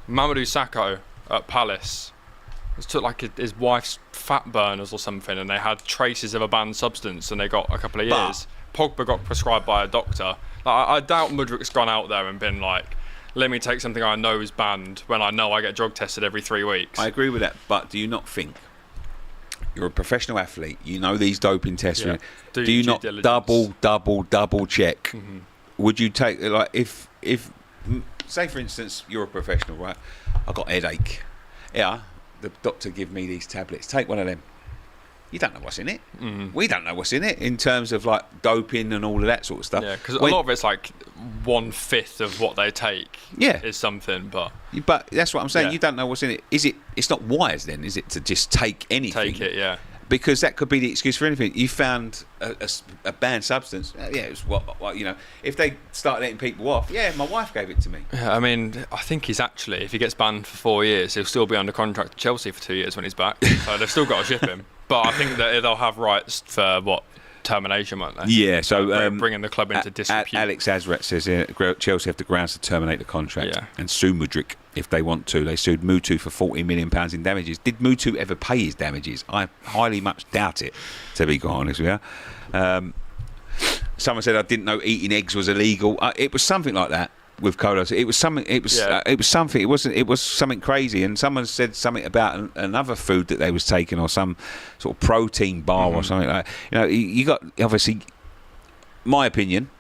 Mamadou Sakho at Palace took his wife's fat burners or something, and they had traces of a banned substance, and they got a couple of years. Pogba got prescribed by a doctor. I doubt Mudrik's gone out there and been like, let me take something I know is banned when I know I get drug tested every 3 weeks. I agree with that, but do you not think you're a professional athlete, you know these doping tests, do you not diligence. double check? Mm-hmm. Would you take, if say for instance you're a professional, right? I've got a headache. Yeah, the doctor give me these tablets. Take one of them. You don't know what's in it. Mm-hmm. We don't know what's in it in terms of doping and all of that sort of stuff. Yeah, because a lot of it's 1/5 of what they take. Is something, but that's what I'm saying. You don't know what's in it. It's not wise then, is it, to just take anything? Take it, yeah. Because that could be the excuse for anything. You found a banned substance. It was if they start letting people off. Yeah, my wife gave it to me. Yeah, I mean, I think he's actually, if he gets banned for 4 years, he'll still be under contract to Chelsea for 2 years when he's back. So they've still got to ship him. But I think that they'll have rights for termination, won't they? Yeah, so bringing the club into disrepute. Alex Azrat says Chelsea have the grounds to terminate the contract and sue Mudryk if they want to. They sued Mutu for £40 million in damages. Did Mutu ever pay his damages? I highly much doubt it, to be quite honest with you. Someone said I didn't know eating eggs was illegal. It was something like that with Kolos. It was something. It was something. It wasn't. It was something crazy. And someone said something about another food that they was taking, or some sort of protein bar or something like that. You got, obviously, my opinion,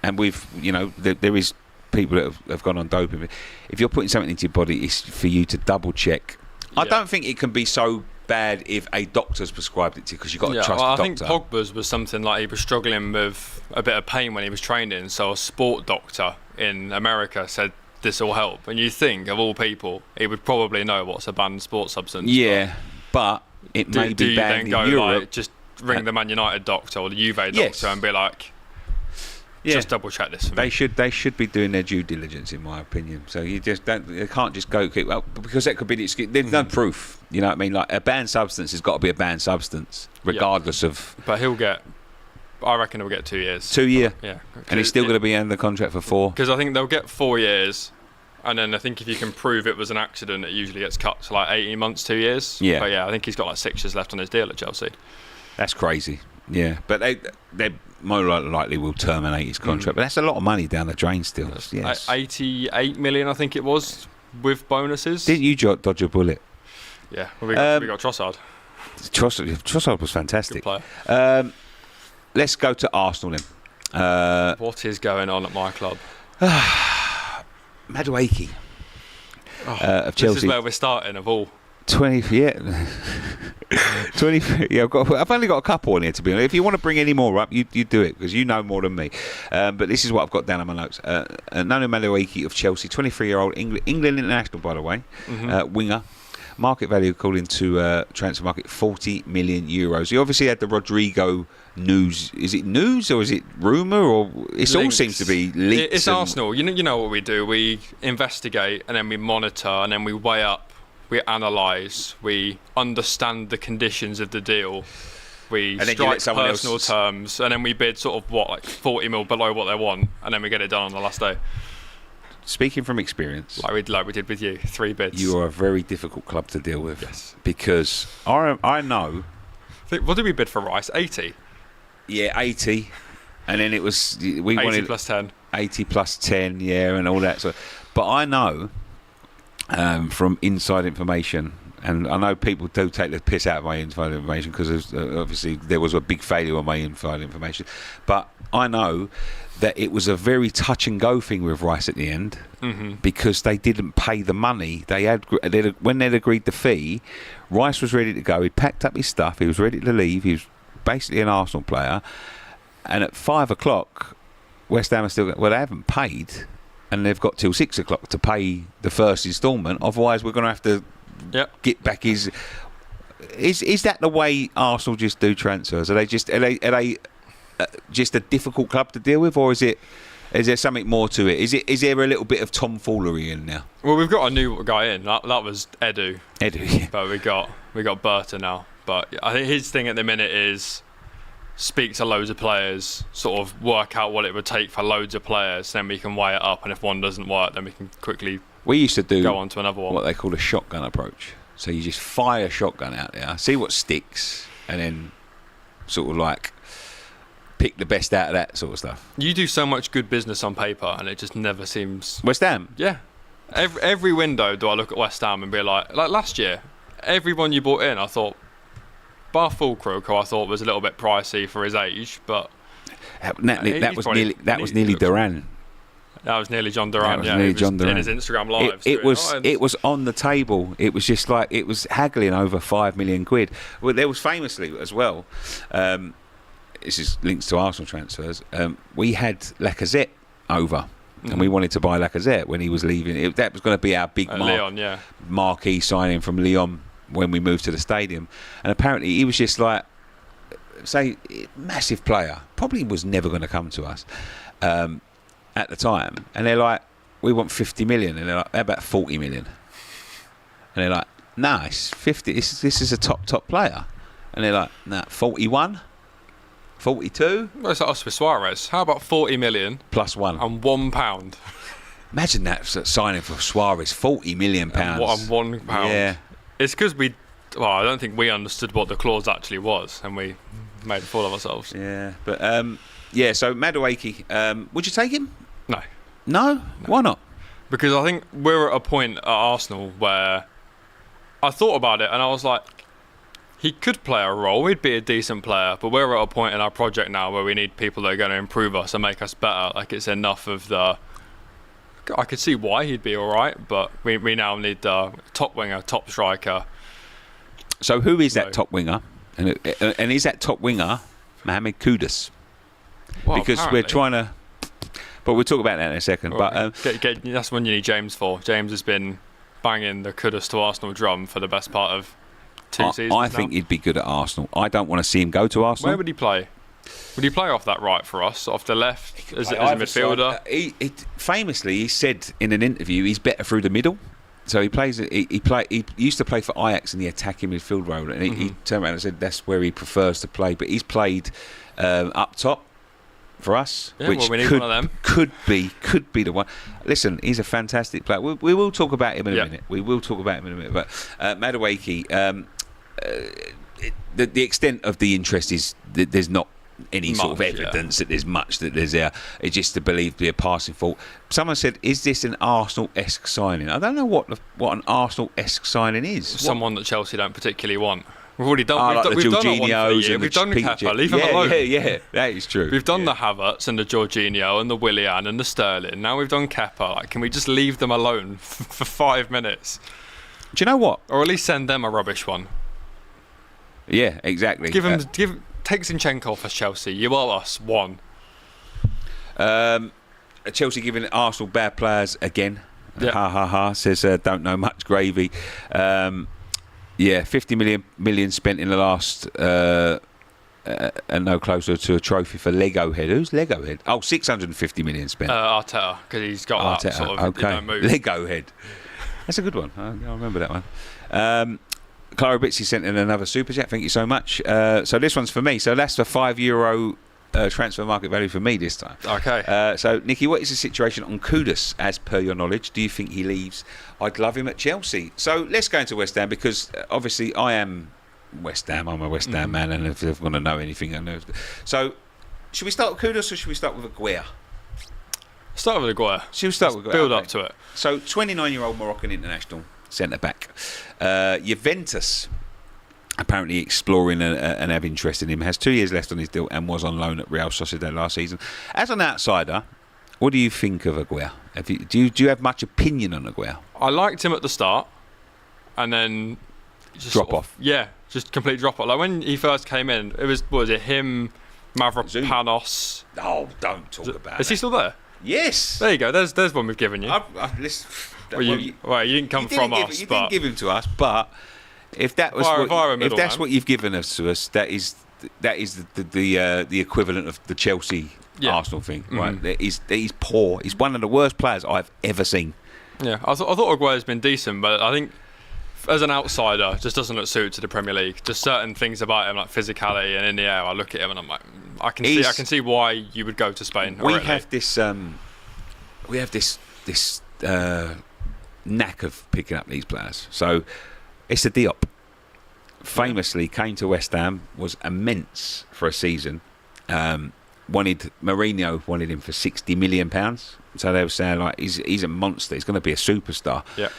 and there is people that have gone on doping. If you're putting something into your body, it's for you to double check. I don't think it can be so bad if a doctor's prescribed it to you, because you've got to trust the doctor. I think Pogba's was something like he was struggling with a bit of pain when he was training, so a sport doctor in America said this will help, and you think of all people he would probably know what's a banned sports substance. But it may be banned in Europe. Just ring the Man United doctor or the Juve doctor and be like, just double check this for me. They should be doing their due diligence, in my opinion. So you can't just go because that could be the excuse. There's no proof. You know what I mean? Like a banned substance has got to be a banned substance, regardless of. But I reckon he'll get 2 years. 2 year. Yeah. And he's still going to be under contract for 4. Because I think they'll get 4 years. And then I think if you can prove it was an accident, it usually gets cut to like 18 months, 2 years. Yeah. But I think he's got like 6 years left on his deal at Chelsea. That's crazy. Yeah. But they more likely will terminate his contract. But that's a lot of money down the drain still. Yes. 88 million, I think it was, with bonuses. Didn't you dodge a bullet? Yeah. Well, we got Trossard. Trossard was fantastic. Good player. Let's go to Arsenal then. What is going on at my club? Madueke of Chelsea. This is where we're starting of all. 20. Yeah. 20. Yeah. I've only got a couple on here, to be honest. If you want to bring any more up, you do it because you know more than me. But this is what I've got down on my notes. Nano Madueke of Chelsea, 23-year-old England international, by the way, winger. Market value according to transfer market, 40 million euros. He obviously had the Rodrigo news. Is it news or is it rumour or it all seems to be leaks? It's Arsenal. You know what we do. We investigate and then we monitor and then we weigh up. We analyse. We understand the conditions of the deal. We strike personal terms and then we bid sort of like 40 mil below what they want and then we get it done on the last day. Speaking from experience, like we did with you, 3 bids. You are a very difficult club to deal with. Yes. Because I know. What did we bid for Rice? 80. Yeah, 80, and then it was 80 wanted plus 10. 80 plus 10, yeah, and all that. But I know from inside information, and I know people do take the piss out of my inside information because obviously there was a big failure on my inside information. But I know that it was a very touch and go thing with Rice at the end because they didn't pay the money. When they'd agreed the fee, Rice was ready to go. He'd packed up his stuff. He was ready to leave. He was basically an Arsenal player. And at 5 o'clock, West Ham are still they haven't paid, and they've got till 6 o'clock to pay the first instalment. Otherwise, we're going to have to get back his. Is that the way Arsenal just do transfers? Are they just a difficult club to deal with, or is there something more to it? Is there a little bit of tomfoolery in now? Well, we've got a new guy in. That was Edu. Yeah. But we got Berta now. But I think his thing at the minute is speak to loads of players, sort of work out what it would take for loads of players, then we can weigh it up, and if one doesn't work, then we can quickly go on to another one. What they call a shotgun approach. So you just fire a shotgun out there, see what sticks, and then sort of like pick the best out of that sort of stuff. You do so much good business on paper, and it just never seems. West Ham? Yeah. Every window do I look at West Ham and be like last year, everyone you bought in, I thought, bar Fulcrook, who I thought was a little bit pricey for his age, but that was nearly Duran. That was nearly John Duran. John Duran. In his Instagram live. It was on the table. It was just like it was haggling over £5 million. Well, there was famously as well. This is links to Arsenal transfers. We had Lacazette over, and we wanted to buy Lacazette when he was leaving. That was going to be our big marquee signing from Lyon when we moved to the stadium. And apparently he was just like, massive player, probably was never going to come to us at the time. And they're like, we want 50 million. And they're like, how about 40 million? And they're like, nah, it's 50. This is a top player. And they're like, nah, 41? 42? Well, it's like us with Suarez. How about 40 million? Plus one. And £1. Imagine that signing for Suarez, £40 million. And £1. Yeah. It's because I don't think we understood what the clause actually was, and we made a fool of ourselves. Yeah, but so Madueke, would you take him? No. Why not? Because I think we're at a point at Arsenal where I thought about it and I was like, he could play a role, he'd be a decent player, but we're at a point in our project now where we need people that are going to improve us and make us better. Like, it's enough of I could see why he'd be alright, but we now need the top winger, top striker. So who is that top winger? And is that top winger Mohamed Kudus? Well, because apparently. We're trying to... But we'll talk about that in a second. Well, but that's when you need James for. James has been banging the Kudus to Arsenal drum for the best part of 2 seasons I think he'd be good at Arsenal. I don't want to see him go to Arsenal. Where would he play? Would he play off that right for us, off the left, as a midfielder? Famously, he said in an interview he's better through the middle. So he plays. He used to play for Ajax in the attacking midfield role, and he turned around and said that's where he prefers to play. But he's played up top for us, which we need one of them. Could be the one. Listen, he's a fantastic player. We will talk about him in a minute. We will talk about him in a minute. But Madueke, the extent of the interest is that there's not any sort of evidence that there's much that there's there. It's just to believe to be a passing fault. Someone said, "Is this an Arsenal-esque signing?" I don't know what an Arsenal-esque signing is. Someone that Chelsea don't particularly want. We've already done. We've done one for you. We've done Kepa. Leave him alone. Yeah, that is true. We've done the Havertz and the Jorginho and the Willian and the Sterling. Now we've done Kepa. Like, can we just leave them alone for 5 minutes? Do you know what? Or at least send them a rubbish one. Yeah, exactly. Take Zinchenko off as Chelsea. You owe us one. Chelsea giving Arsenal bad players again. Yeah. Ha ha ha. Says don't know much gravy. 50 million spent in the last, and no closer to a trophy for Lego Head. Who's Lego Head? 650 million spent. Arteta, because he's got that sort of move. Lego Head. That's a good one. I remember that one. Clara Bitsy sent in another super chat. Thank you so much. So this one's for me. So that's the €5 transfer market value for me this time. Okay. So Nicky, what is the situation on Kudus as per your knowledge? Do you think he leaves? I'd love him at Chelsea. So let's go into West Ham because obviously I am West Ham. I'm a West Ham man, and if you want to know anything, I know. So should we start with Kudus or should we start with Aguirre? Start with Aguirre. Should we start with Aguirre? Build up to it. So 29-year-old Moroccan international centre back. Juventus apparently exploring and have interest in him. Has 2 years left on his deal and was on loan at Real Sociedad last season. As an outsider, what do you think of Aguirre? Do you have much opinion on Aguirre? I liked him at the start, and then just drop off. Yeah, just complete drop off. Like when he first came in, it was him, Mavropanos. Oh, don't talk about it. Is he still there? Yes. There you go. There's one we've given you. You didn't come from us. You didn't give him to us, but if that was what you've given us to us, that is the equivalent of the Chelsea Arsenal thing, right? He's poor. He's one of the worst players I've ever seen. Yeah, I thought Aguire's been decent, but I think as an outsider, just doesn't look suited to the Premier League. Just certain things about him, like physicality and in the air. I look at him and I'm like, I can see why you would go to Spain. We have this knack of picking up these players. So it's a Diop. Famously came to West Ham, was immense for a season. Mourinho wanted him for £60 million. So they were saying like he's a monster. He's going to be a superstar. Yeah.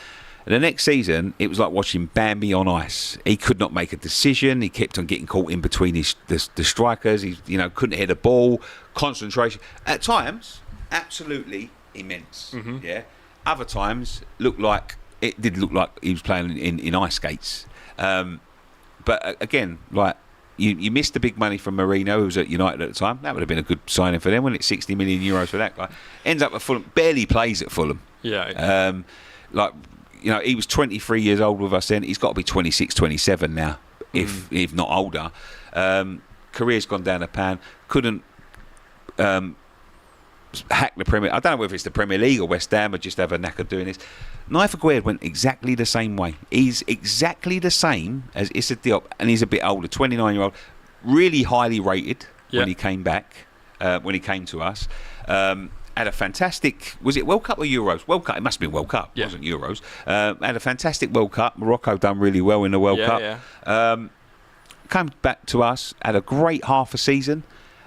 And the next season, it was like watching Bambi on ice. He could not make a decision. He kept on getting caught in between the strikers. He couldn't hit a ball. Concentration at times, absolutely immense. Mm-hmm. Yeah. Other times, it did look like he was playing in ice skates. But again, like you missed the big money from Mourinho, who was at United at the time. That would have been a good signing for them, wouldn't it? €60 million for that guy. Ends up at Fulham, barely plays at Fulham. Yeah. He was 23 years old with us then. He's got to be 26, 27 now, if not older. Career's gone down the pan. Couldn't hack the Premier. I don't know whether it's the Premier League or West Ham or just have a knack of doing this. Naif Aguirre went exactly the same way. He's exactly the same as Issa Diop, and he's a bit older, 29-year-old, really highly rated when he came back, when he came to us. Had a fantastic, was it World Cup or Euros? World Cup, it must have been World Cup, it wasn't Euros. Had a fantastic World Cup. Morocco done really well in the World Cup. Yeah. Came back to us, had a great half a season,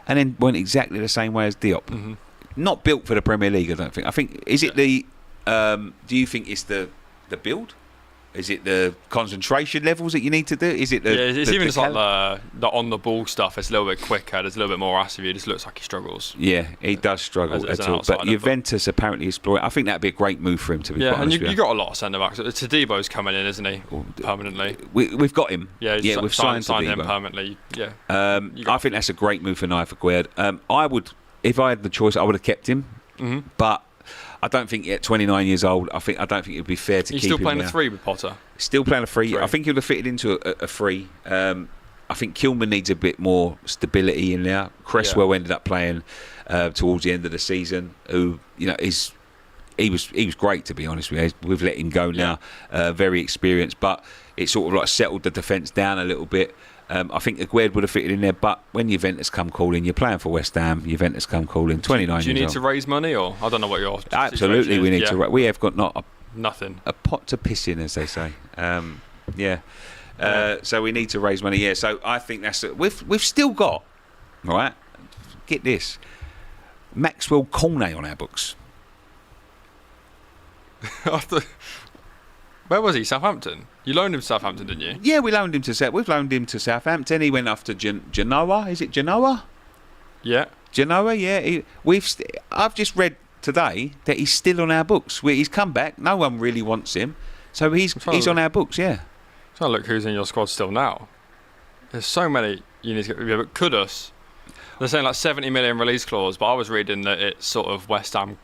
and then went exactly the same way as Diop. Mm-hmm. Not built for the Premier League, I don't think. I think, is it the, do you think it's the build? Is it the concentration levels that you need to do? Is it the... Yeah, it's even just like the on-the-ball stuff. It's a little bit quicker. There's a little bit more active. It just looks like he struggles. Yeah, he does struggle at all. But Juventus apparently exploring... I think that'd be a great move for him, to be quite honest. Yeah, and you got a lot of centre-backs. Tadebo's coming in, isn't he? Permanently. We've got him. Yeah, we've signed him permanently. Yeah. I think that's a great move for Naif Aguirre. I would... If I had the choice, I would have kept him. Mm-hmm. But... I don't think at 29 years old, I don't think it would be fair to keep him. He's still playing a 3 with Potter? Still playing a 3. I think he would have fitted into a 3. I I think Kilman needs a bit more stability in there. Cresswell ended up playing towards the end of the season. Who he was great, to be honest with you. We've let him go now. Very experienced, but it sort of like settled the defence down a little bit. I think Aguerd would have fitted in there, but when Juventus come calling, you're playing for West Ham. Juventus come calling, 29 years old. Do you need to raise money, or I don't know what your absolutely we need to. We have got nothing. A pot to piss in, as they say. So we need to raise money. Yeah. So I think that's it. We've still got, right. Get this, Maxwell Cornet on our books. Where was he? Southampton? You loaned him to Southampton, didn't you? Yeah, we loaned him to We've loaned him to Southampton. He went off to Genoa. Is it Genoa? Yeah. Genoa, yeah. I've just read today that he's still on our books. He's come back. No one really wants him. So he's on our books, yeah. Trying to look who's in your squad still now. There's so many you need to get. But Kudus, they're saying like 70 million release clause, but I was reading that it's sort of West Ham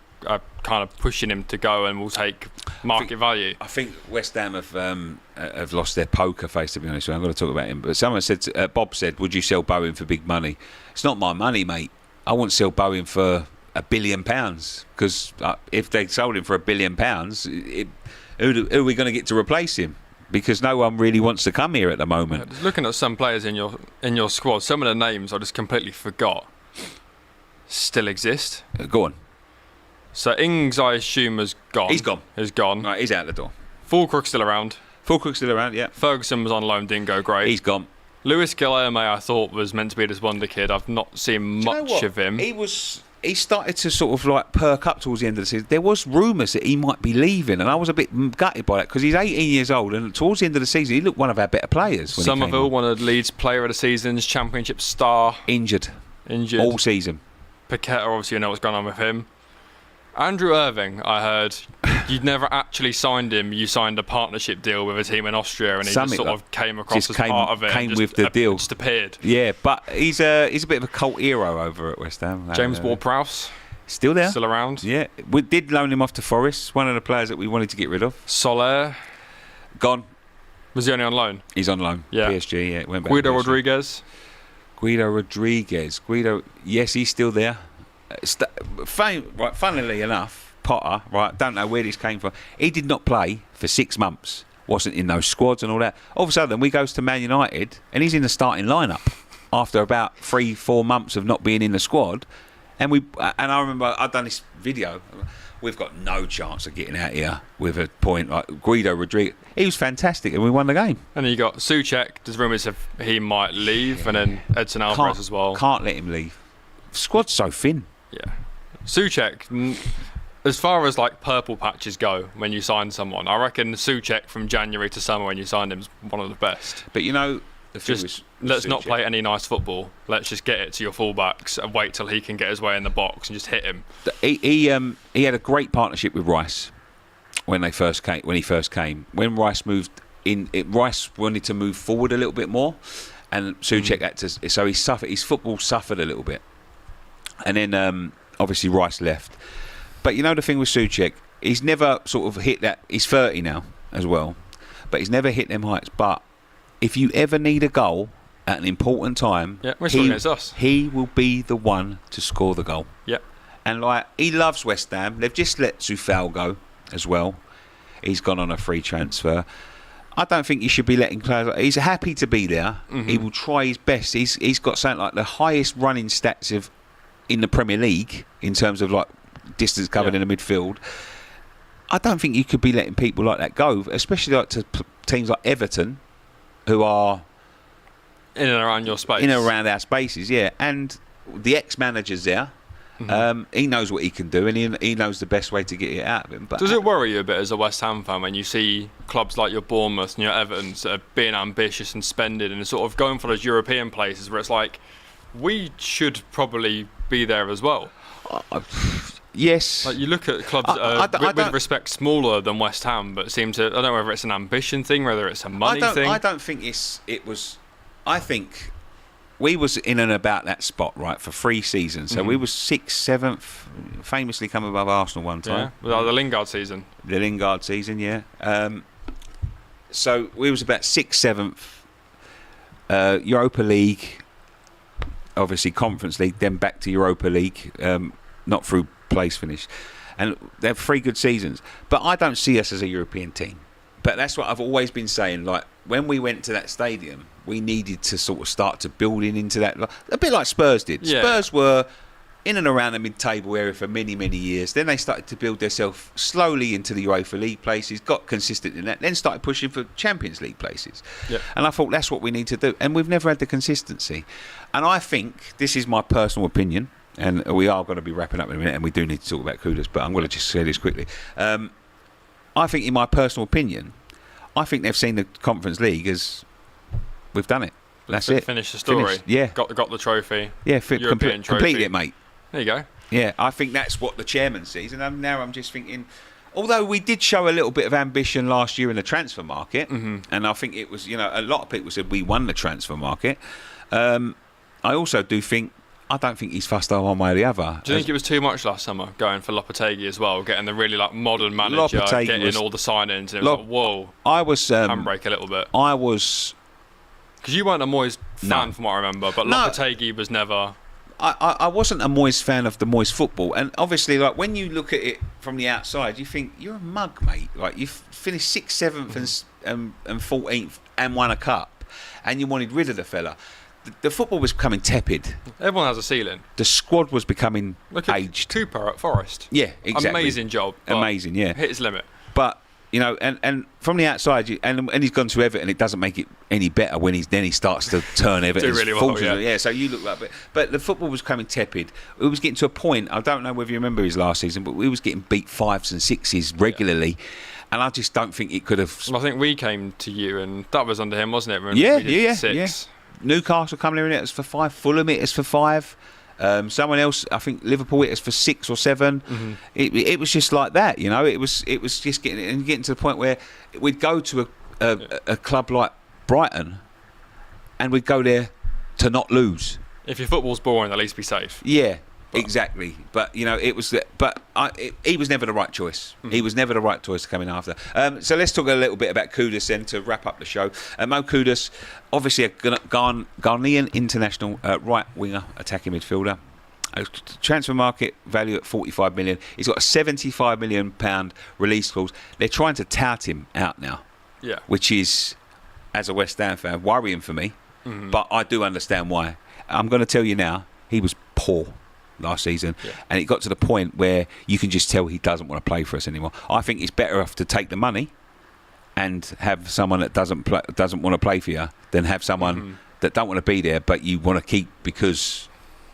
kind of pushing him to go and will take market value. I think West Ham have lost their poker face, to be honest with you. I'm going to talk about him. But someone said, Bob said, would you sell Bowen for big money? It's not my money, mate. I wouldn't sell Bowen for £1 billion, because if they sold him for £1 billion, who are we going to get to replace him? Because no one really wants to come here at the moment. Just looking at some players in your squad, some of the names I just completely forgot still exist. Go on. So Ings, I assume, has gone. He's gone. He's gone. Right, he's out the door. Fulcrook's still around. Yeah. Ferguson was on loan, didn't go great. He's gone. Lewis Guilherme, I thought, was meant to be this wonder kid. I've not seen much of him. He started to sort of like perk up towards the end of the season. There was rumours that he might be leaving, and I was a bit gutted by that, because he's 18 years old, and towards the end of the season, he looked one of our better players. Somerville, one of Leeds' player of the season's championship star. Injured. All season. Paqueta, obviously, you know what's going on with him. Andrew Irving, I heard, you'd never actually signed him. You signed a partnership deal with a team in Austria, and he just sort of came across as part of it. Came with the deal. Just appeared. Yeah, but he's a bit of a cult hero over at West Ham. James Ward-Prowse. Still there. Still around. Yeah. We did loan him off to Forest, one of the players that we wanted to get rid of. Soler. Gone. Was he only on loan? He's on loan. Yeah. PSG, yeah. Went back Guido Rodriguez. Yes, he's still there. Funnily enough, Potter, right, don't know where this came from. He did not play for 6 months. Wasn't in those squads and all that. All of a sudden, we goes to Man United, and he's in the starting lineup after about 3-4 months of not being in the squad. And I remember I'd done this video. We've got no chance of getting out here with a point like Guido Rodriguez. He was fantastic, and we won the game. And then you got Souček. There's rumours of he might leave, and then Edson Alvarez as well. Can't let him leave. Squad's so thin. Yeah. Souček, as far as like purple patches go, when you sign someone, I reckon Souček from January to summer when you signed him is one of the best. But you know, let's not play any nice football. Let's just get it to your fullbacks and wait till he can get his way in the box and just hit him. He had a great partnership with Rice when he first came. When Rice moved in, Rice wanted to move forward a little bit more, and Souček had to. So he suffered. His football suffered a little bit. And then obviously Rice left. But you know the thing with Souček, he's never sort of hit that. He's 30 now as well, but he's never hit them heights. But if you ever need a goal at an important time, he will be the one to score the goal. Yeah. And like, he loves West Ham. They've just let Zufal go as well. He's gone on a free transfer. I don't think you should be letting players. He's happy to be there. Mm-hmm. He will try his best. He's got something like the highest running stats in the Premier League in terms of like distance covered in the midfield. I don't think you could be letting people like that go, especially like to teams like Everton, who are in and around your space, in and around our spaces. Yeah, and the ex-manager's there. Mm-hmm. He knows what he can do, and he knows the best way to get it out of him. But does it worry you a bit as a West Ham fan when you see clubs like your Bournemouth and your Evertons that are being ambitious and spending and sort of going for those European places where it's like, we should probably be there as well? Yes. Like you look at clubs that are, with respect, smaller than West Ham, but seem to, I don't know whether it's an ambition thing, whether it's a money thing. I don't think it was. I think we was in and about that spot, right, for 3 seasons. So we was 6th, 7th, famously come above Arsenal one time. Yeah, the Lingard season. The Lingard season, yeah. So we was about 6th, 7th. Europa League, obviously Conference League, then back to Europa League, not through place finish. And they have 3 good seasons. But I don't see us as a European team. But that's what I've always been saying. Like, when we went to that stadium, we needed to sort of start to build into that. A bit like Spurs did. Yeah. Spurs were in and around the mid-table area for many, many years. Then they started to build themselves slowly into the UEFA League places, got consistent in that, then started pushing for Champions League places. Yeah. And I thought that's what we need to do. And we've never had the consistency. And I think, this is my personal opinion, and we are going to be wrapping up in a minute, and we do need to talk about Kudus, but I'm going to just say this quickly. I think, in my personal opinion, I think they've seen the Conference League as we've done it. That's it. Finish the story. Finished. Yeah. Got the trophy. Yeah, completed it, mate. There you go. Yeah, I think that's what the chairman sees, and now I'm just thinking. Although we did show a little bit of ambition last year in the transfer market, and I think it was, a lot of people said we won the transfer market. I also I don't think he's fussed one way or the other. Do you think it was too much last summer, going for Lopetegui as well, getting the really modern manager, getting all the signings, and it was whoa. I was handbrake a little bit. I was, because you weren't a Moyes fan from what I remember, but Lopetegui was never. I wasn't a Moyes fan of the Moyes football, and obviously, like, when you look at it from the outside, you think you're a mug, mate. Like, you've finished 6th, 7th, and 14th, and won a cup, and you wanted rid of the fella. The football was becoming tepid. Everyone has a ceiling. The squad was becoming aged. Cooper at Forest. Yeah, exactly. Amazing job. Amazing, yeah. Hit his limit. But, and from the outside, and he's gone to Everton, it doesn't make it any better when he starts to turn Everton's really well, yeah, so you look like... But the football was becoming tepid. It was getting to a point, I don't know whether you remember his last season, but we was getting beat 5s and 6s regularly. Yeah. And I just don't think it could have... Well, I think we came to you, and that was under him, wasn't it? When yeah, we did 6. Yeah. Newcastle coming in, it was for 5. Fulham, it was for 5. Someone else, I think Liverpool, it was for 6 or 7. Mm-hmm. It was just like that, It was just getting to the point where we'd go to a club like Brighton, and we'd go there to not lose. If your football's boring, at least be safe. Yeah. Exactly, but it was. But he was never the right choice. Mm-hmm. He was never the right choice to come in after. So let's talk a little bit about Kudus then to wrap up the show. Mo Kudus, obviously a Ghanaian international right winger, attacking midfielder. Transfer market value at 45 million. He's got a 75 million pound release clause. They're trying to tout him out now. Yeah, which is, as a West Ham fan, worrying for me. Mm-hmm. But I do understand why. I'm going to tell you now. He was poor last season, and it got to the point where you can just tell he doesn't want to play for us anymore. I think it's better off to take the money and have someone that doesn't want to play for you than have someone that don't want to be there but you want to keep because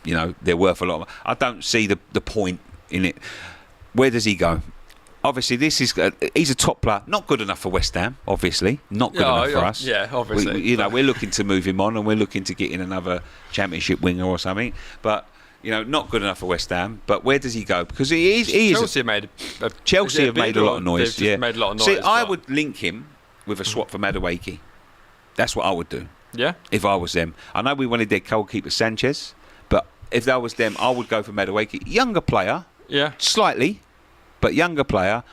they're worth a lot. I don't see the point in it. Where does he go? Obviously, he's a top player. Not good enough for West Ham, obviously. Not good enough for us. Yeah, obviously. We're looking to move him on, and we're looking to get in another Championship winger or something. But not good enough for West Ham. But where does he go? Because Chelsea have made a lot of noise. Yeah, made a lot of noise. See, I would link him with a swap for Madueke. That's what I would do. Yeah. If I was them, I know we wanted their goalkeeper Sanchez, but if that was them, I would go for Madueke. Younger player. Yeah. Slightly, but younger player.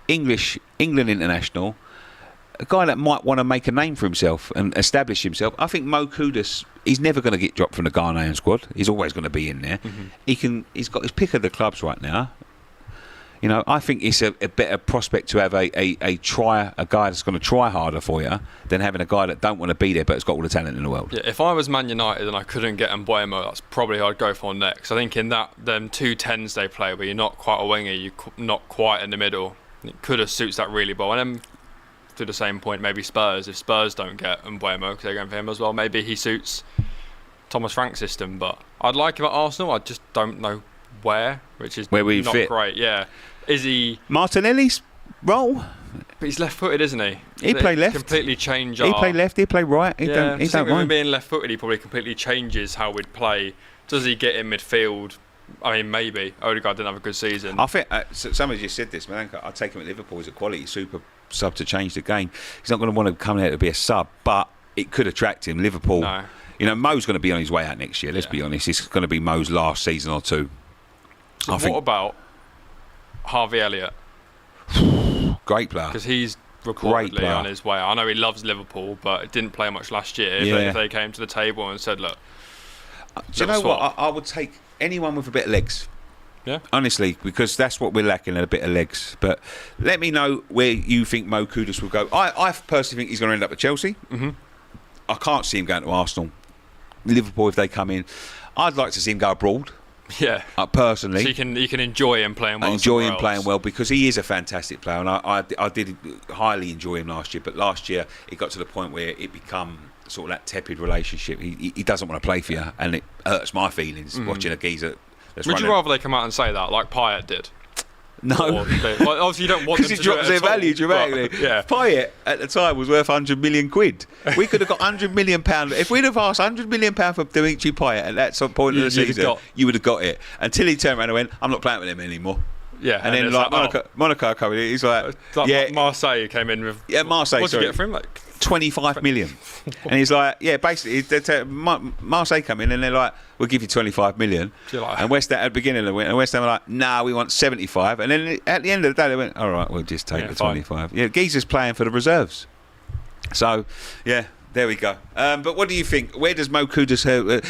England international. A guy that might want to make a name for himself and establish himself. I think Mo Kudus, he's never going to get dropped from the Ghanaian squad. He's always going to be in there. Mm-hmm. He's got his pick of the clubs right now. I think it's a better prospect to have a guy that's going to try harder for you than having a guy that don't want to be there but has got all the talent in the world. Yeah, if I was Man United and I couldn't get Mbeumo, that's probably who I'd go for next. I think in them 2 10s they play where you're not quite a winger, you're not quite in the middle. Kudus suits that really well. And then to the same point, maybe Spurs. If Spurs don't get Mbeumo, because they're going for him as well, maybe he suits Thomas Frank's system. But I'd like him at Arsenal. I just don't know where, which is where not fit. Great. Yeah, is he Martinelli's role? But he's left-footed, isn't he? He play left. Completely change. He play left. He play right. He don't with him mind. Being left-footed, he probably completely changes how we'd play. Does he get in midfield? I mean, maybe. Odegaard didn't have a good season. I think somebody just said this, man. I'd take him at Liverpool as a quality super sub to change the game. He's not going to want to come there to be a sub, but it could attract him. Liverpool, Mo's going to be on his way out next year. Let's be honest. It's going to be Mo's last season or two. So what about Harvey Elliott? Great player. Because he's reportedly on his way. I know he loves Liverpool, but didn't play much last year. If they came to the table and said, look, do you know what? I would take anyone with a bit of legs. Yeah. Honestly, because that's what we're lacking, a bit of legs. But let me know where you think Mo Kudus will go. I personally think he's going to end up at Chelsea. Mm-hmm. I can't see him going to Arsenal. Liverpool, if they come in. I'd like to see him go abroad. Yeah. Personally. So you can enjoy him playing well. I enjoy him playing well because he is a fantastic player. And I did highly enjoy him last year. But last year, it got to the point where it become sort of that tepid relationship. He doesn't want to play for you. And it hurts my feelings watching a geezer. Would you rather they come out and say that, like Payet did? No. Obviously, you don't want them to because it drops their value dramatically. Yeah. Payet at the time was worth 100 million quid. We could have got 100 million pound. If we'd have asked 100 million pound for Dimitri Payet at that point of the season, you would have got it. Until he turned around and went, "I'm not playing with him anymore." Yeah, and then Monaco coming in, he's like Marseille came in with Marseille. What did you get for him? Like 25 million. And he's like, basically Marseille come in and they're like, we'll give you 25 million. And West Ham at the beginning of the winter, and West Ham were like, nah, we want 75. And then at the end of the day they went, all right, we'll just take the 25. Yeah, Geezer's playing for the reserves. So there we go. But what do you think? Where does Mo Kudus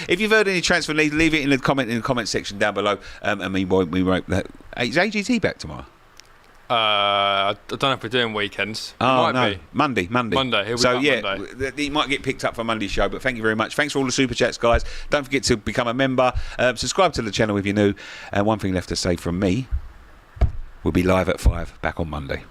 if you've heard any transfer news, leave it in the comment section down below. We wrote that. Is AGT back tomorrow? I don't know if we're doing weekends. Be Monday. He'll be back Monday. He might get picked up for Monday's show. But thank you very much. Thanks for all the super chats, guys. Don't forget to become a member. Subscribe to the channel if you're new. One thing left to say from me: we'll be live at 5 back on Monday.